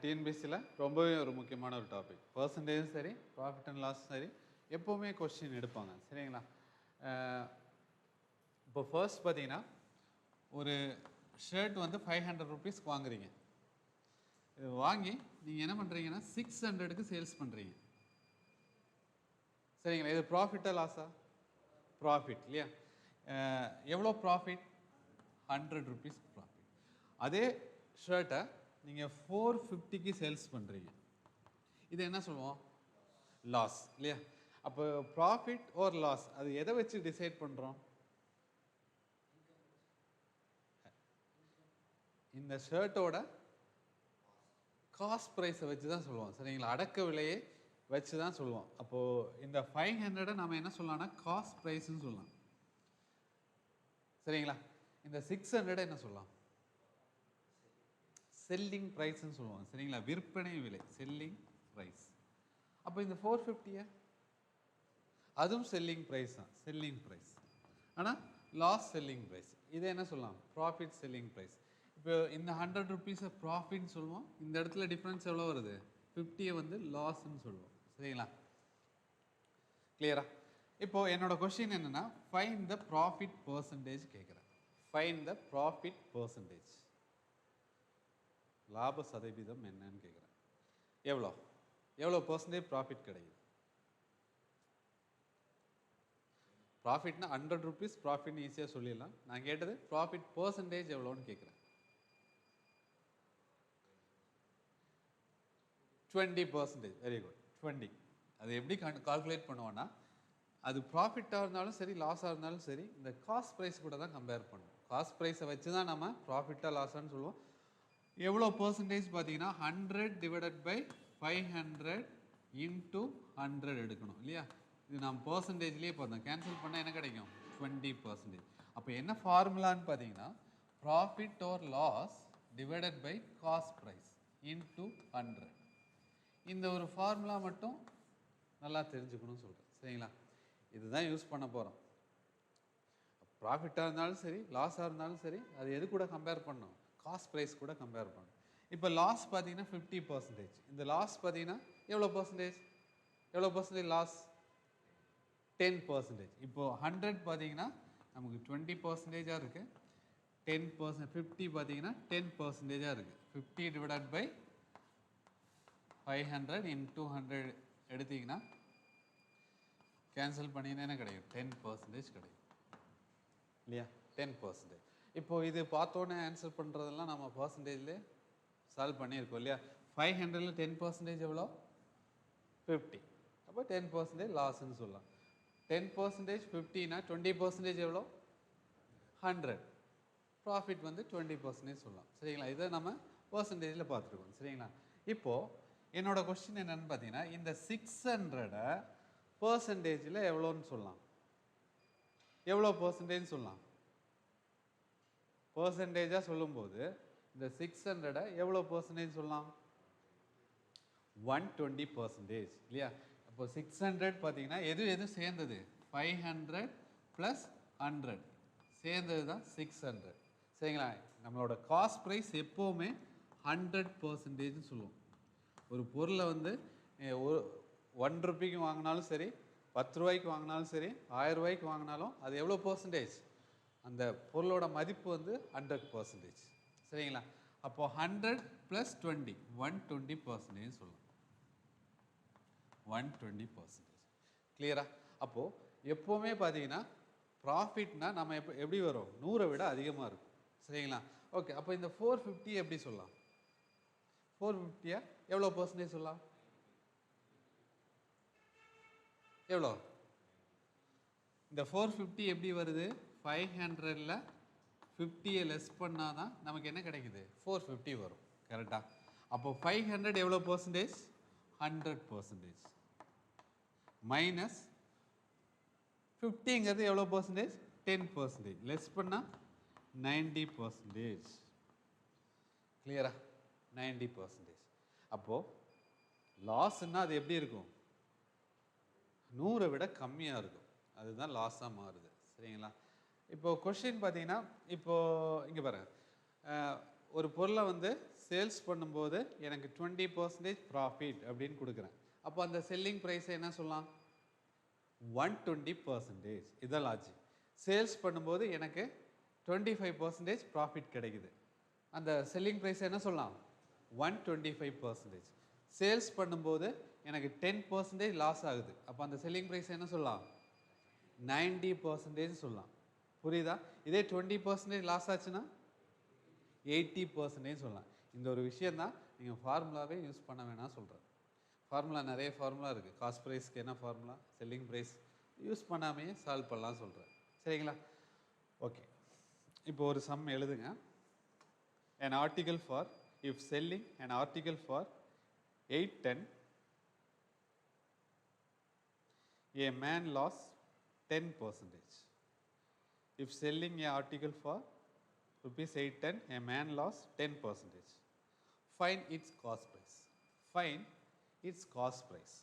டிஎன்பிஎஸ்சியில் ரொம்பவே ஒரு முக்கியமான ஒரு டாபிக். பர்சன்டேஜும் சரி, ப்ராஃபிட் அண்ட் லாஸ் சரி, எப்போவுமே கொஸ்டின் எடுப்பாங்க. சரிங்களா? இப்போ ஃபர்ஸ்ட் பார்த்தீங்கன்னா, ஒரு ஷர்ட் வந்து 500 ருபீஸ்க்கு வாங்குறீங்க. இது வாங்கி நீங்கள் என்ன பண்ணுறீங்கன்னா 600க்கு சேல்ஸ் பண்ணுறீங்க. சரிங்களா? இது ப்ராஃபிட்டா லாஸா? ப்ராஃபிட் இல்லையா? எவ்வளோ ப்ராஃபிட்? 100 rupees profit. அதே ஷர்ட்டை நீங்கள் 450க்கு சேல்ஸ் பண்ணுறீங்க. இது என்ன சொல்லுவோம்? லாஸ் இல்லையா? அப்போ ப்ராஃபிட் ஓர் லாஸ் அது எதை வச்சு டிசைட் பண்ணுறோம்? இந்த ஷர்ட்டோட காஸ்ட் ப்ரைஸை வச்சு தான் சொல்லுவோம். சரிங்களா? அடக்க விலையை வச்சு தான் சொல்லுவோம். அப்போது இந்த 500 நம்ம என்ன சொல்லலாம்னா காஸ்ட் ப்ரைஸ்ன்னு சொல்லலாம். சரிங்களா? இந்த 600 என்ன சொல்லலாம்? செல்லிங் ப்ரைஸ்ன்னு சொல்லுவாங்க. சரிங்களா? விற்பனை விலை, செல்லிங் ப்ரைஸ். அப்போ இந்த 450 அதுவும் செல்லிங் ப்ரைஸ் தான், செல்லிங் ப்ரைஸ். ஆனால் லாஸ் செல்லிங் ப்ரைஸ். இதை என்ன சொல்லலாம்? Profit selling price. இப்போ இந்த 100 ருபீஸை ப்ராஃபிட்னு சொல்லுவோம். இந்த இடத்துல டிஃப்ரென்ஸ் எவ்வளோ வருது? 50 வந்து லாஸ்ன்னு சொல்லுவோம். சரிங்களா? கிளியரா? இப்போ என்னோட கொஸ்டின் என்னன்னா, ஃபைண்ட் த ப்ராஃபிட் பர்சன்டேஜ் கேட்குறேன். ஃபைண்ட் த ப்ராஃபிட் பர்சன்டேஜ், லாப சதவீதம் என்னன்னு கேட்குறேன். எவ்வளோ பர்சன்டேஜ் ப்ராஃபிட் கிடைக்குது? ப்ராஃபிட்னா 100 ருபீஸ் ப்ராஃபிட்னு ஈஸியாக சொல்லிடலாம். நான் கேட்டது ப்ராஃபிட் பர்சன்டேஜ் எவ்வளோன்னு கேட்குறேன். 20%. Very good. 20. அது எப்படி கால்குலேட் பண்ணுவோன்னா, அது ப்ராஃபிட்டாக இருந்தாலும் சரி, லாஸாக இருந்தாலும் சரி, இந்த காஸ்ட் ப்ரைஸ் கூட தான் கம்பேர் பண்ணுவோம். காஸ்ட் ப்ரைஸை வச்சு தான் நம்ம ப்ராஃபிட்டாக லாஸான்னு சொல்லுவோம். எவ்வளோ பர்சன்டேஜ் பார்த்தீங்கன்னா 100 டிவைடட் பை 500 இன்ட்டு 100 எடுக்கணும் இல்லையா? இது நம்ம பர்சன்டேஜ்லேயே பார்த்தோம். கேன்சல் பண்ணால் என்ன கிடைக்கும்? 20%. அப்போ என்ன ஃபார்முலான்னு பார்த்தீங்கன்னா, profit or loss divided by cost price into 100. இந்த ஒரு ஃபார்முலா மட்டும் நல்லா தெரிஞ்சுக்கணும்னு சொல்கிறேன். சரிங்களா? இதுதான் யூஸ் பண்ண போகிறோம். ப்ராஃபிட்டாக இருந்தாலும் சரி, லாஸாக இருந்தாலும் சரி, அது எது கூட கம்பேர் பண்ணணும்? காஸ்ட் ப்ரைஸ் கூட கம்பேர் பண்ணணும். இப்போ லாஸ் பார்த்தீங்கன்னா 50%. இந்த லாஸ் பார்த்தீங்கன்னா எவ்வளோ பர்சன்டேஜ் லாஸ்? 10%. இப்போ 100 பார்த்தீங்கன்னா நமக்கு 20%ஆக இருக்குது. 10%, 50 பார்த்தீங்கன்னா 10%ஆக இருக்குது. 50 டிவைடட் பை 500 இன்டூ 100 எடுத்தீங்கன்னா கேன்சல் பண்ணிங்கன்னா என்ன கிடைக்கும்? 10% கிடைக்கும் இல்லையா? 10%. இப்போது இது பார்த்தோன்னே ஆன்சர் பண்ணுறதெல்லாம் நம்ம பர்சன்டேஜ்லேயே சால்வ் பண்ணியிருக்கோம் இல்லையா? 500ல் 10% எவ்வளோ? 50. அப்போ 10% லாஸ்ன்னு சொல்லலாம். 10% 50னா 20% எவ்வளோ? 100. ப்ராஃபிட் வந்து 20% சொல்லலாம். சரிங்களா? இதை நம்ம பர்சன்டேஜில் பார்த்துருக்கோம். சரிங்களா? இப்போது என்னோட கொஸ்டின் என்னன்னு பார்த்தீங்கன்னா, இந்த 600 பர்சன்டேஜில் எவ்வளோன்னு சொல்லலாம்? எவ்வளோ பர்சன்டேஜ் சொல்லலாம்? பர்சன்டேஜாக சொல்லும்போது இந்த 600 எவ்வளோ பர்சன்டேஜ் சொல்லலாம்? 120% இல்லையா? அப்போ 600 பார்த்தீங்கன்னா எது சேர்ந்தது? 500 ப்ளஸ் 100 சேர்ந்தது தான் 600. சரிங்களா? நம்மளோட காஸ்ட் ப்ரைஸ் எப்போவுமே 100%ன்னு சொல்லுவோம். ஒரு பொருளை வந்து 1 ரூபாய்க்கு வாங்கினாலும் சரி, 10 ரூபாய்க்கு வாங்கினாலும் சரி, 1000 ரூபாய்க்கு வாங்கினாலும் அது எவ்வளோ பர்சன்டேஜ்? அந்த பொருளோட மதிப்பு வந்து 100%. சரிங்களா? அப்போ 100 ப்ளஸ் 20 120% சொல்லலாம். 120%. கிளியரா? அப்போது எப்போவுமே பார்த்தீங்கன்னா ப்ராஃபிட்னா நம்ம எப்படி வரும்? 100 விட அதிகமாக இருக்கும். சரிங்களா? ஓகே. அப்போ இந்த 450 எப்படி சொல்லலாம்? 450 எவ்வளோ பர்சன்டேஜ் சொல்லலாம்? எவ்வளோ? இந்த 450 எப்படி வருது? 500ல் 50 லெஸ் பண்ணால் தான் நமக்கு என்ன கிடைக்குது? 450 வரும். கரெக்டாக? அப்போ 500 எவ்வளோ பர்சன்டேஜ்? 100%. மைனஸ் 50ங்கிறது எவ்வளோ பர்சன்டேஜ்? 10%. லெஸ் பண்ணால் 90%. கிளியரா? 90%. அப்போது லாஸ்ன்னா அது எப்படி இருக்கும்? 100 விட கம்மியாக இருக்கும். அதுதான் லாஸாக மாறுது. சரிங்களா? இப்போது கொஸ்டின் பார்த்தீங்கன்னா, இப்போது இங்கே பாருங்கள், ஒரு பொருளை வந்து சேல்ஸ் பண்ணும்போது எனக்கு 20% ப்ராஃபிட் அப்படின்னு கொடுக்குறேன். அப்போ அந்த செல்லிங் ப்ரைஸை என்ன சொல்லலாம்? 120%. இதான் லாஜிக். சேல்ஸ் பண்ணும்போது எனக்கு 25% ப்ராஃபிட் கிடைக்குது. அந்த செல்லிங் ப்ரைஸை என்ன சொல்லலாம்? 125%. சேல்ஸ் பண்ணும்போது எனக்கு 10% லாஸ் ஆகுது. அப்போ அந்த செல்லிங் ப்ரைஸ் என்ன சொல்லலாம்? 90% சொல்லலாம். புரியுதா? இதே 20% லாஸ் ஆச்சுன்னா 80% சொல்லலாம். இந்த ஒரு விஷயந்தான் நீங்கள் ஃபார்முலாவே யூஸ் பண்ண வேணாம் சொல்கிறேன். ஃபார்முலா நிறைய ஃபார்முலா இருக்குது. காஸ்ட் ப்ரைஸ்க்கு என்ன ஃபார்முலா, செல்லிங் ப்ரைஸ் யூஸ் பண்ணாமையே சால்வ் பண்ணலாம் சொல்கிறேன். சரிங்களா? ஓகே, இப்போ ஒரு சம் எழுதுங்க. an article for if selling an article for 810 a man lost 10%. If selling a article for rupees 810 a man lost 10%. Find its cost price. Find its cost price.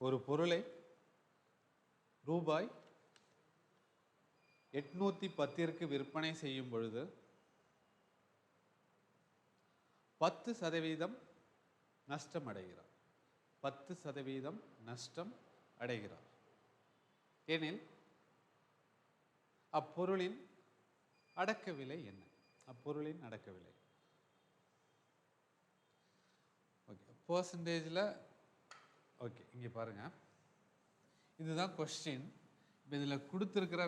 ஒரு பொருளை ரூபாய் 810 விற்பனை செய்யும் பொழுது 10% நஷ்டம் அடைகிறார். 10% நஷ்டம் அடைகிறார் எனில் அப்பொருளின் அடக்க விலை என்ன? அப்பொருளின் அடக்க விலை. ஓகே, பர்சன்டேஜில் ஓகே, இங்கே பாருங்க, இதுதான் கொஸ்டின். இப்போ இதில் கொடுத்துருக்கிற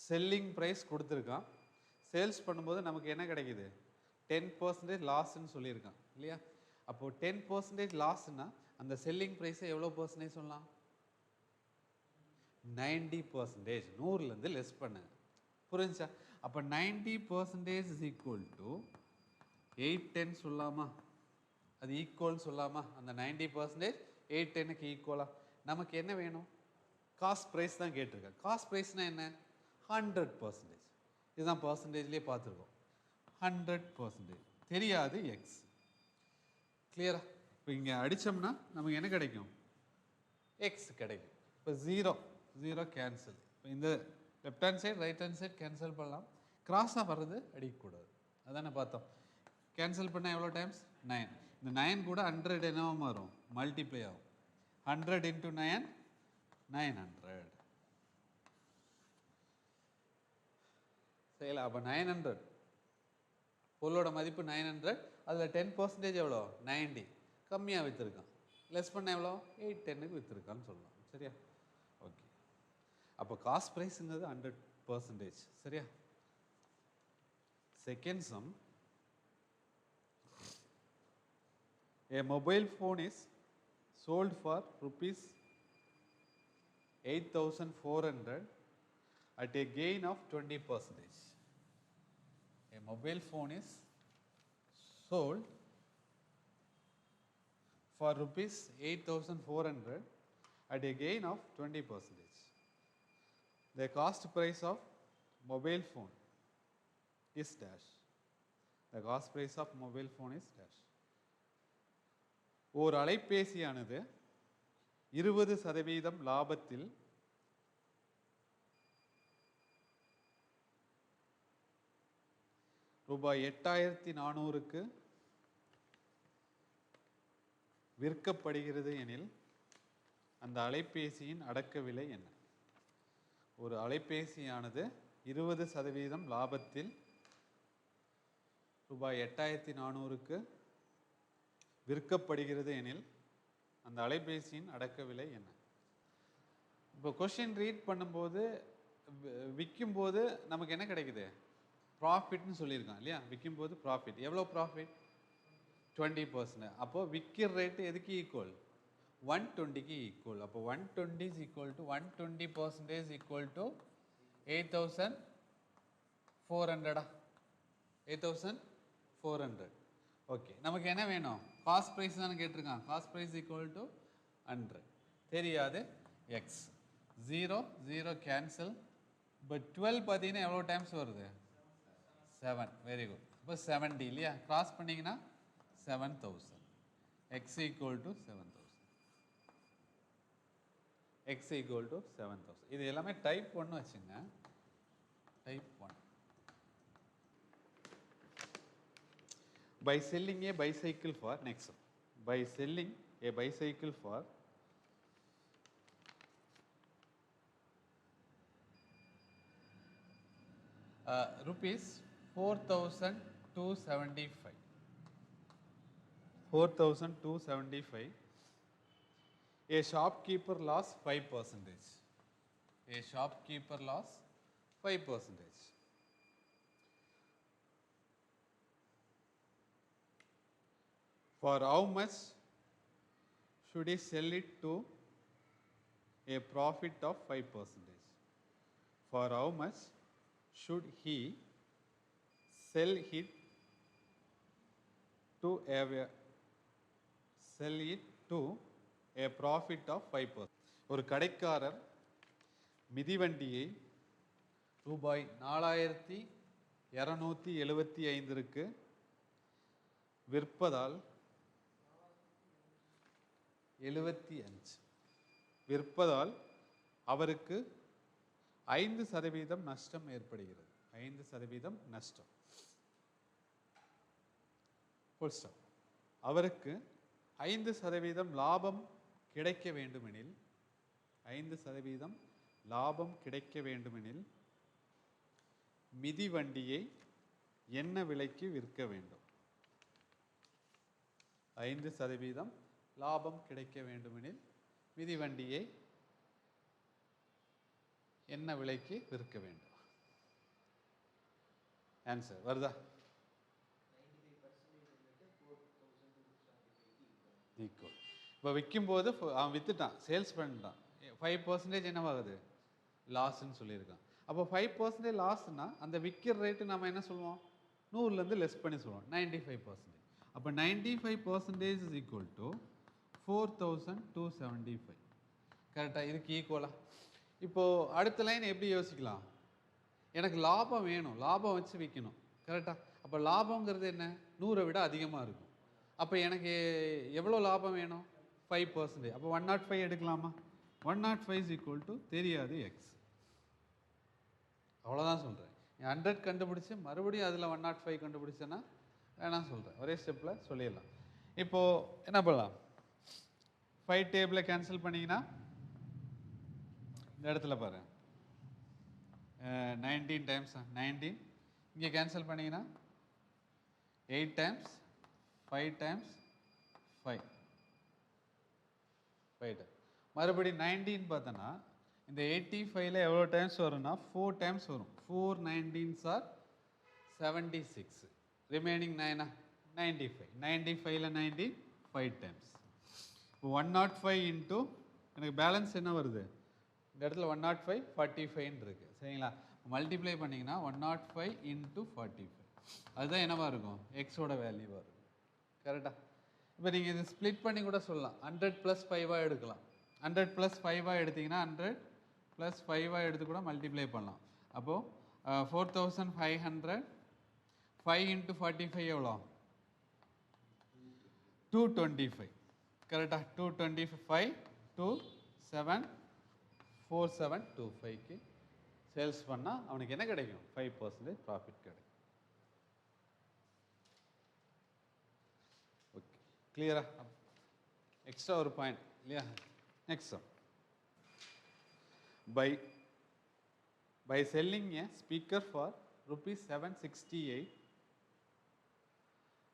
செல்லிங் ப்ரைஸ் கொடுத்துருக்கான். சேல்ஸ் பண்ணும்போது நமக்கு என்ன கிடைக்குது? 10% லாஸ்ன்னு சொல்லியிருக்கான் இல்லையா? அப்போது 10% லாஸ்ன்னா அந்த செல்லிங் ப்ரைஸை எவ்வளோ பர்சன்டேஜ் சொல்லலாம்? 90%. 100லேருந்து லெஸ் பண்ணுங்க. புரிஞ்சா? அப்போ 90% இஸ் ஈக்குவல் டு 810 சொல்லலாமா? அது ஈக்குவல் சொல்லலாமா? அந்த 90% 810க்கு ஈக்குவலா? நமக்கு என்ன வேணும்? காஸ்ட் ப்ரைஸ் தான் கேட்டிருக்கேன். காஸ்ட் ப்ரைஸ்னால் என்ன? 100%. இதுதான் பர்சன்டேஜ்லேயே பார்த்துருக்கோம். 100% தெரியாது எக்ஸ். கிளியரா? இப்போ இங்கே அடித்தோம்னா நமக்கு என்ன கிடைக்கும்? எக்ஸ் கிடைக்கும். இப்போ ஜீரோ கேன்சல். இப்போ இந்த left hand side right hand side cancel பண்ணலாம். கிராஸாக வர்றது அடிக்கக்கூடாது. அதானே பார்த்தோம். கேன்சல் பண்ணால் எவ்வளோ டைம்ஸ்? 9. இந்த 9 கூட 100 என்னவா மாறும்? மல்டிப்ளை ஆகும். 100 × 9 900. சரிங்களா? அப்போ 900 பொருளோட மதிப்பு 900. அதில் 10% எவ்வளோ? 90. கம்மியாக விற்றுருக்கான். லெஸ் பண்ண எவ்வளோ? 810க்கு விற்றுருக்கான்னு சொல்லலாம். சரியா? ஓகே, அப்போ காஸ்ட் ப்ரைஸுங்கிறது 100%. சரியா? Second sum. A mobile phone is sold for rupees 8,400 at a gain of 20%. A mobile phone is sold for rupees 8,400 at a gain of 20%. The cost price of mobile phone is dash. The cost price of mobile phone is dash. ஓர் அலைபேசியானது 20% லாபத்தில் ரூபாய் 8,400க்கு விற்கப்படுகிறது எனில் அந்த அலைபேசியின் அடக்க விலை என்ன? ஒரு அலைபேசியானது 20% லாபத்தில் ரூபாய் 8,400க்கு விற்கப்படுகிறது எனில் அந்த அலைபேசியின் அடக்க விலை என்ன? இப்போ கொஸ்டின் ரீட் பண்ணும்போது விற்கும்போது நமக்கு என்ன கிடைக்குது? ப்ராஃபிட்னு சொல்லியிருக்கான் இல்லையா? விற்கும்போது ப்ராஃபிட். எவ்வளோ ப்ராஃபிட்? 20%. அப்போது விற்கிற ரேட்டு எதுக்கு ஈக்குவல்? 120க்கு ஈக்குவல். அப்போ 120 is equal to 120% equal to 8,400. 8,400. Okay, நமக்கு என்ன வேணும்? காஸ்ட் ப்ரைஸ் தானே கேட்டிருக்கான். Cost price equal to 100. தெரியாது எக்ஸ். 0 கேன்சல். இப்போ 12 பார்த்தீங்கன்னா எவ்வளோ டைம்ஸ் வருது? 7. Very good. இப்போ 70 இல்லையா? கிராஸ் பண்ணிங்கன்னா 7,000. X equal to 7,000. X equal to 7,000. இது எல்லாமே டைப் 1 வச்சுங்க. Type 1. by selling a bicycle for next one. By selling a bicycle for rupees 4,275. 4,275. A shopkeeper lost 5%. A shopkeeper lost 5%. For how much should he sell it to a profit of 5%? For how much should he sell it to a profit of 5%? ஒரு கடைக்காரர் மிதிவண்டியை ரூபாய் 4,275 விற்பதால் 75 விற்பதால் அவருக்கு 5% நஷ்டம் ஏற்படுகிறது. 5% நஷ்டம். Full stop. அவருக்கு 5% லாபம் கிடைக்க வேண்டுமெனில் 5% லாபம் கிடைக்க வேண்டுமெனில் மிதிவண்டியை என்ன விலைக்கு விற்க வேண்டும்? 5% லாபம் கிடைக்க வேண்டுமெனில் மிதிவண்டியை என்ன விலைக்கு விற்க வேண்டும்? ஆன்சர் வருதா? ஈக்குவல். இப்போ விற்கும்போது அவன் விற்றுட்டான், சேல்ஸ் பண்ணிட்டான், 5% என்னவாகுது? லாஸ்ன்னு சொல்லியிருக்கான். அப்போ 5% லாஸ்னா அந்த விற்கிற ரேட்டு நம்ம என்ன சொல்லுவோம்? 100லேருந்து லெஸ் பண்ணி சொல்லுவோம், 95%. அப்போ 95% இஸ் ஈக்குவல் டு 4,275. கரெக்டாக? இதுக்கு ஈக்குவலாக. இப்போது அடுத்த லைன் எப்படி யோசிக்கலாம்? எனக்கு லாபம் வேணும், லாபம் வச்சு விற்கணும். கரெக்டாக? அப்போ லாபங்கிறது என்ன? 100 விட அதிகமாக இருக்கும். அப்போ எனக்கு எவ்வளோ லாபம் வேணும்? 5%. அப்போ 105 எடுக்கலாமா? 105 இஸ் ஈக்குவல் டு தெரியாது எக்ஸ். அவ்வளோதான் சொல்கிறேன். 100 கண்டுபிடிச்சி மறுபடியும் அதில் 105 கண்டுபிடிச்சேன்னா வேணாம் சொல்கிறேன். ஒரே ஸ்டெப்பில் சொல்லிடலாம். இப்போது என்ன பண்ணலாம்? 5 டேபிளை கேன்சல் பண்ணிங்கன்னா இந்த இடத்துல பாரு 19 டைம்ஸ் 19. இங்கே கேன்சல் பண்ணிங்கன்னா 8 டைம்ஸ் 5 டைம்ஸ் 5 டைம். மறுபடியும் 19 பார்த்தோன்னா இந்த 85ல் எவ்வளோ டைம்ஸ் வரும்னா 4 டைம்ஸ் வரும். 4 19s ஆர் 76. ரிமைனிங் 95. 95ல் 90 5 டைம்ஸ். இப்போ 105 இன்ட்டு எனக்கு பேலன்ஸ் என்ன வருது? இந்த இடத்துல 105 45 இருக்கு. சரிங்களா? மல்டிப்ளை பண்ணிங்கன்னா 105 இன்ட்டு 45. அதுதான் என்னவா இருக்கும்? எக்ஸோட வேல்யூவாக இருக்கும். கரெக்டாக? இப்போ நீங்கள் இது ஸ்ப்ளிட் பண்ணி கூட சொல்லலாம். 100 + 5 எடுக்கலாம். 100 + 5 எடுத்திங்கன்னா 100 + 5 எடுத்து கூட மல்டிப்ளை பண்ணலாம். அப்போது 4500. 5 இன்ட்டு 45 எவ்வளோ? 225. கரெக்டாக? 225 274725க்கு சேல்ஸ் பண்ணால் அவனுக்கு என்ன கிடைக்கும்? 5% ப்ராஃபிட் கிடைக்கும். ஓகே, கிளியரா? எக்ஸ்ட்ரா ஒரு பாயிண்ட் இல்லையா? Next one. By selling a speaker for rupees 768,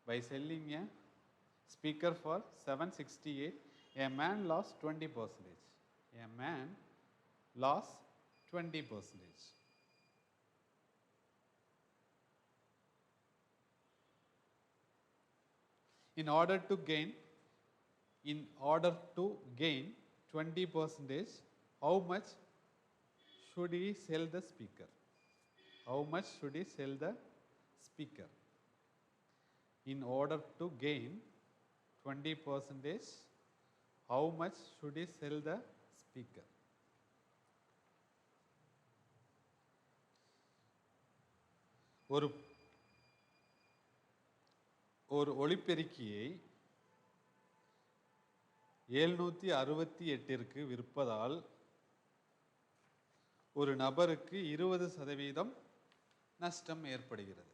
by selling a speaker for 768, a man lost 20%. A man lost 20%. In order to gain 20%, how much should he sell the speaker? How much should he sell the speaker? In order to gain 20%, how much should he sell the speaker? ஒரு ஒலிபெருக்கியை 768ற்கு விற்பதால் ஒரு நபருக்கு 20% நஷ்டம் ஏற்படுகிறது.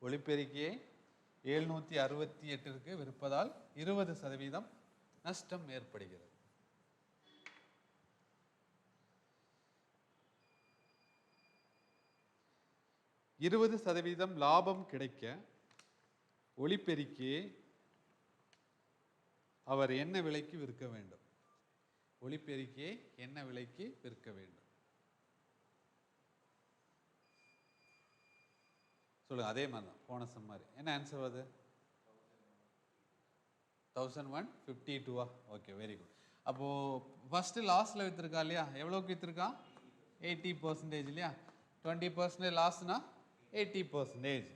ஒளிப்பெருக்கியை 768 விற்பதால் 20% நஷ்டம் ஏற்படுகிறது. %20 லாபம் கிடைக்க ஒளிப்பெருக்கியை அவர் என்ன விலைக்கு விற்க வேண்டும்? ஒளிப்பெருக்கியை என்ன விலைக்கு விற்க வேண்டும்? சொல்லுங்க. அதே மாதிரி தான் போன சம் மாதிரி. என்ன ஆன்சர் வருது? 1152. Okay, very good. அப்போ ஃபர்ஸ்ட் லாஸ்ல வித்திருக்கா இல்லையா? எவ்வளோக்கு வித்திருக்கா? 80% இல்லையா? 20% லாஸ்னா 80%.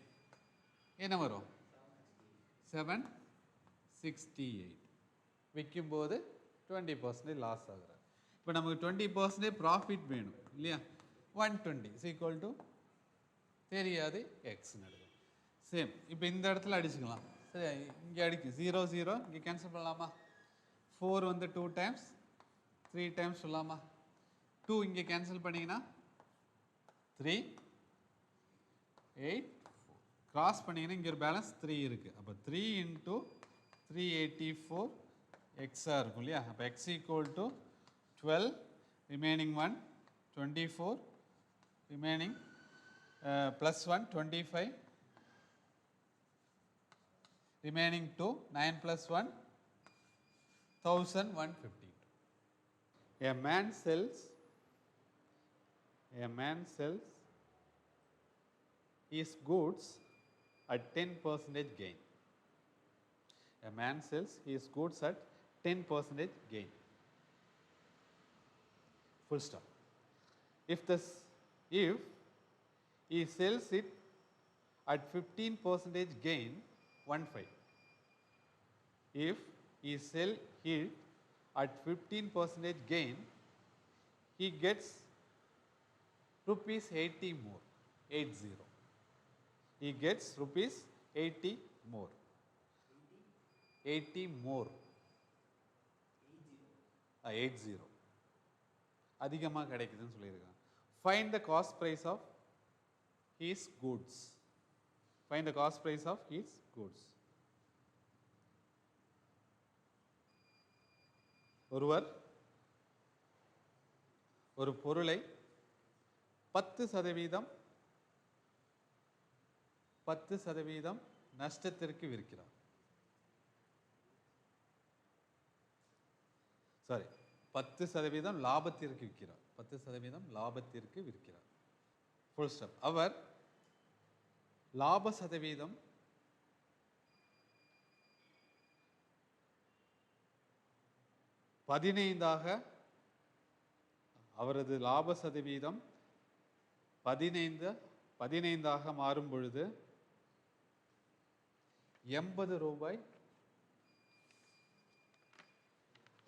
என்ன வரும்? 768. விற்கும்போது 20% லாஸ் ஆகுறாரு. இப்போ நமக்கு 20% ப்ராஃபிட் வேணும் இல்லையா? 120 is equal to தெரியாது எக்ஸ் நடக்கும். சேம் இப்போ இந்த இடத்துல அடிச்சுக்கலாம். சரி, இங்கே அடிக்கு 0 0 இங்கே கேன்சல் பண்ணலாமா? 4 வந்து 2 டைம்ஸ் 3 டைம்ஸ் சொல்லலாமா? 2 இங்கே கேன்சல் பண்ணிங்கன்னா 3 8 கிராஸ் பண்ணிங்கன்னா இங்கே ஒரு பேலன்ஸ் 3 இருக்குது. அப்போ 3 × 384 எக்ஸாக இருக்கும் இல்லையா? அப்போ X equal to 12, remaining 1 24, remaining plus 1 25, remaining 2 9 plus 1 1152. A man sells his goods at 10% gain. A man sells his goods at 10% gain. Full stop. If he sells it at 15% gain, 15. If he sell it at 15% gain, he gets rupees 80 more. 80. He gets rupees 80 more. 80 more. 80. அதிகமாக கிடைக்குதுன்னு சொல்லியிருக்காங்க. Find the cost price of his goods. Find the cost price of his goods. ஒருவர் ஒரு பொருளை 10% நஷ்டத்திற்கு விற்கிறார். Sorry, 10% லாபத்திற்கு விற்கிறார். 10% லாபத்திற்கு விற்கிறார். Full stop. அவர் லாப சதவீதம் 15 அவரது லாப சதவீதம் 15 மாறும் பொழுது 80 ரூபாய்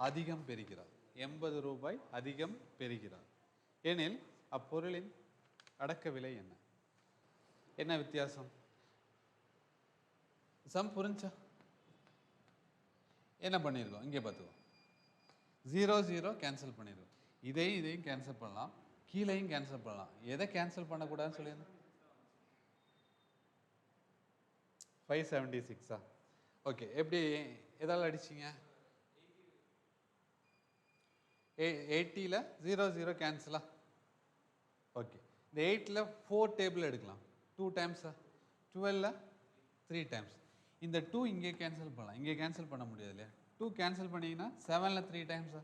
அதிகம் பெறுகிறார். 80 ரூபாய் அதிகம் பெறுகிறார் எனில் அப்பொருளின் அடக்க விலை என்ன? என்ன வித்தியாசம்? சம் புரிஞ்சா? என்ன பண்ணியிருக்கோம்? இங்கே பார்த்துக்கோ. 0 0 கேன்சல் பண்ணியிருக்கோம். இதையும் கேன்சல் பண்ணலாம், கீழேயும் கேன்சல் பண்ணலாம். எதை கேன்சல் பண்ணக்கூடாதுன்னு சொல்லியிருந்தோம்? 576. ஓகே, எப்படி எதால் அடிச்சிங்க? 80ல் 0 0 கேன்சலா? ஓகே, இந்த 8ல் 4 டேபிள் எடுக்கலாம். 2 டைம்ஸா? 12ல் 3 டைம்ஸ். இந்த 2 இங்கே கேன்சல் பண்ணலாம், இங்கே கேன்சல் பண்ண முடியாது இல்லையா? 2 கேன்சல் பண்ணிங்கன்னா 7ல் 3 டைம்ஸா?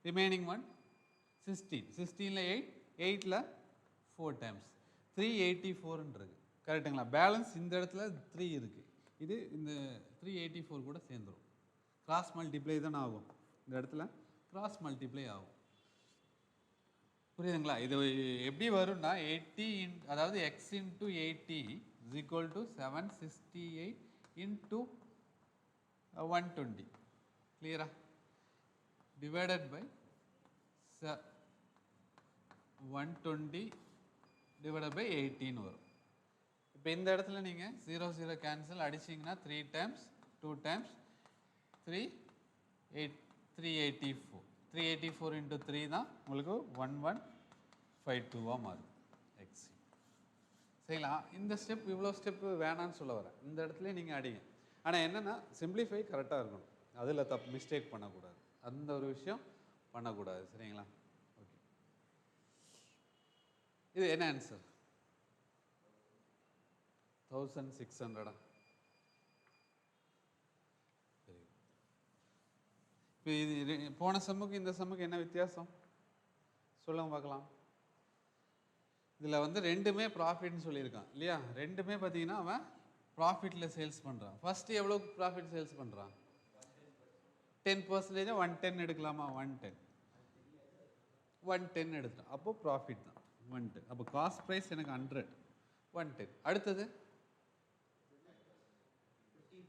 ரிமைனிங் 1 16. 16ல் 8, 8ல் 4 டைம்ஸ். 384 கரெக்டுங்களா? பேலன்ஸ் இந்த இடத்துல 3 இருக்குது. இது இந்த 384 கூட சேர்ந்துடும். கிராஸ் மல்டிப்ளை தானே ஆகும். இந்த இடத்துல கிராஸ் மல்டிப்ளை ஆகும். புரியுதுங்களா? இது எப்படி வரும்னா 80 அதாவது X into 80 is equal to 768 into 120. கிளியரா? டிவைடட் பை 120 டிவைடட் பை 18 வரும். இப்போ இந்த இடத்துல நீங்கள் 0 0 கேன்சல் அடிச்சிங்கன்னா 3 டைம்ஸ் 2 டைம்ஸ் 384. 384 இன்ட்டு 3 தான் உங்களுக்கு 1152 மாறும். எக்ஸ் சரிங்களா? இந்த ஸ்டெப் இவ்வளோ ஸ்டெப்பு வேணான்னு சொல்ல வரேன். இந்த இடத்துல நீங்கள் அடிங்க. ஆனால் என்னென்னா சிம்பிளிஃபை கரெக்டாக இருக்கணும். அதில் தப்பு மிஸ்டேக் பண்ணக்கூடாது. அந்த ஒரு விஷயம் பண்ணக்கூடாது. சரிங்களா? ஓகே, இது என்ன ஆன்சர்? 1600. சரி, இப்போ இது போன செம்முக்கு இந்த செம்முக்கு என்ன வித்தியாசம் சொல்லுங்க பார்க்கலாம். இதில் வந்து ரெண்டுமே ப்ராஃபிட்னு சொல்லியிருக்கான் இல்லையா? ரெண்டுமே பார்த்தீங்கன்னா அவன் ப்ராஃபிட்டில் சேல்ஸ் பண்ணுறான். ஃபஸ்ட்டு எவ்வளோ ப்ராஃபிட் சேல்ஸ் பண்ணுறான்? 10%. 110 எடுக்கலாமா? 110 எடுத்துட்டான். அப்போது ப்ராஃபிட் தான் 110. அப்போ காஸ்ட் ப்ரைஸ் எனக்கு 100, 110. அடுத்தது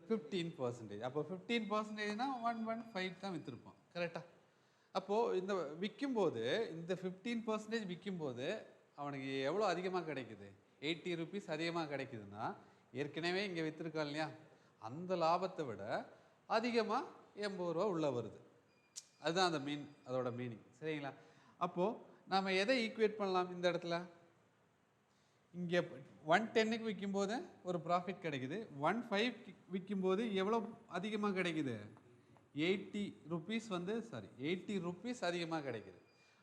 15%. அப்போ 15%னா 115 தான் விற்றுருப்பான். கரெக்டாக? அப்போது இந்த விற்கும்போது இந்த 15% விற்கும்போது அவனுக்கு எவ்வளோ அதிகமாக கிடைக்குது? 80 ருபீஸ் அதிகமாக கிடைக்குதுன்னா ஏற்கனவே இங்கே விற்றுருக்கான் இல்லையா? அந்த லாபத்தை விட அதிகமாக 80 ரூபா உள்ளே வருது. அதுதான் அந்த அதோட மீனிங். சரிங்களா? அப்போது நாம் எதை ஈக்குவேட் பண்ணலாம் இந்த இடத்துல? இங்கே 110க்கு விற்கும்போது ஒரு ப்ராஃபிட் கிடைக்குது. 15 விற்கும்போது எவ்வளோ அதிகமாக கிடைக்குது? 80 ருபீஸ் 80 ருபீஸ் அதிகமாக கிடைக்குது.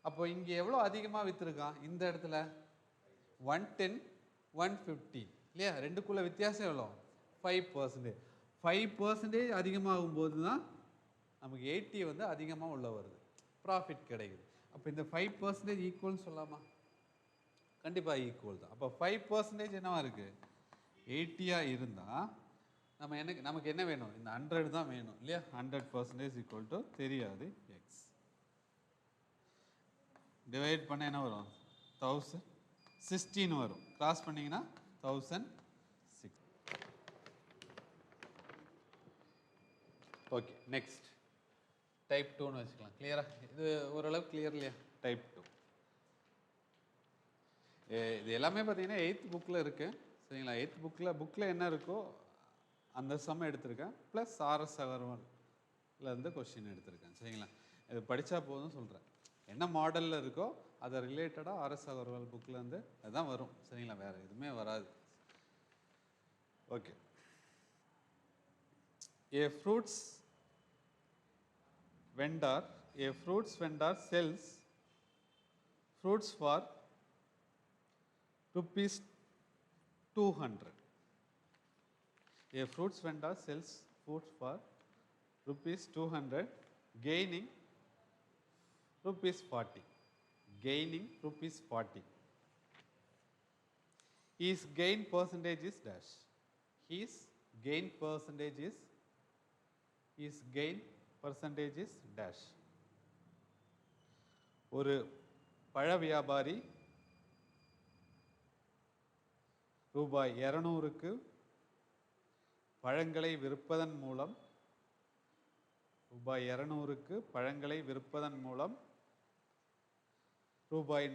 அப்போ இங்கே எவ்வளோ அதிகமாக விற்றுருக்கான் இந்த இடத்துல? 110, 150 இல்லையா? ரெண்டுக்குள்ள வித்தியாசம் எவ்வளோ? 5%. 5% அதிகமாகும் போது தான் நமக்கு 80 வந்து அதிகமாக உள்ள வருது, ப்ராஃபிட் கிடைக்குது. அப்போ இந்த 5% ஈக்குவல்னு சொல்லலாமா? கண்டிப்பாக ஈக்குவல் தான். அப்போ 5% என்னவா இருக்குது? 80 இருந்தால் நமக்கு என்ன வேணும்? இந்த 100 தான் வேணும் இல்லையா? 100% ஈக்குவல் டு தெரியாது எக்ஸ். டிவைட் பண்ண என்ன வரும்? 1016 வரும். கிராஸ் பண்ணிங்கன்னா 1006. ஓகே, நெக்ஸ்ட் டைப் 2ன்னு வச்சுக்கலாம். கிளியரா? இது ஓரளவு கிளியர் இல்லையா? டைப் 2 இது எல்லாமே பார்த்தீங்கன்னா 8th புக்கில் இருக்குது. சரிங்களா? 8th புக்கில் என்ன இருக்கோ அந்த சம் எடுத்திருக்கேன். ப்ளஸ் ஆர்எஸ் அகர்வால்லேருந்து கொஸ்டின் எடுத்திருக்கேன். சரிங்களா? இது படித்தா போதும் சொல்கிறேன். என்ன மாடலில் இருக்கோ அதை ரிலேட்டடாக ஆர்எஸ் அகர்வால் புக்கிலேருந்து அதுதான் வரும். சரிங்களா? வேறு எதுவுமே வராது. Okay. A fruits vendor sells fruits for rupees 200. A fruits vendor sells fruits for rupees 200, gaining rupees 40. His gain percentage is dash. His gain percentage is dash. ஒரு பழ வியாபாரி ரூபாய் 200க்கு பழங்களை விற்பதன் மூலம் ரூபாய்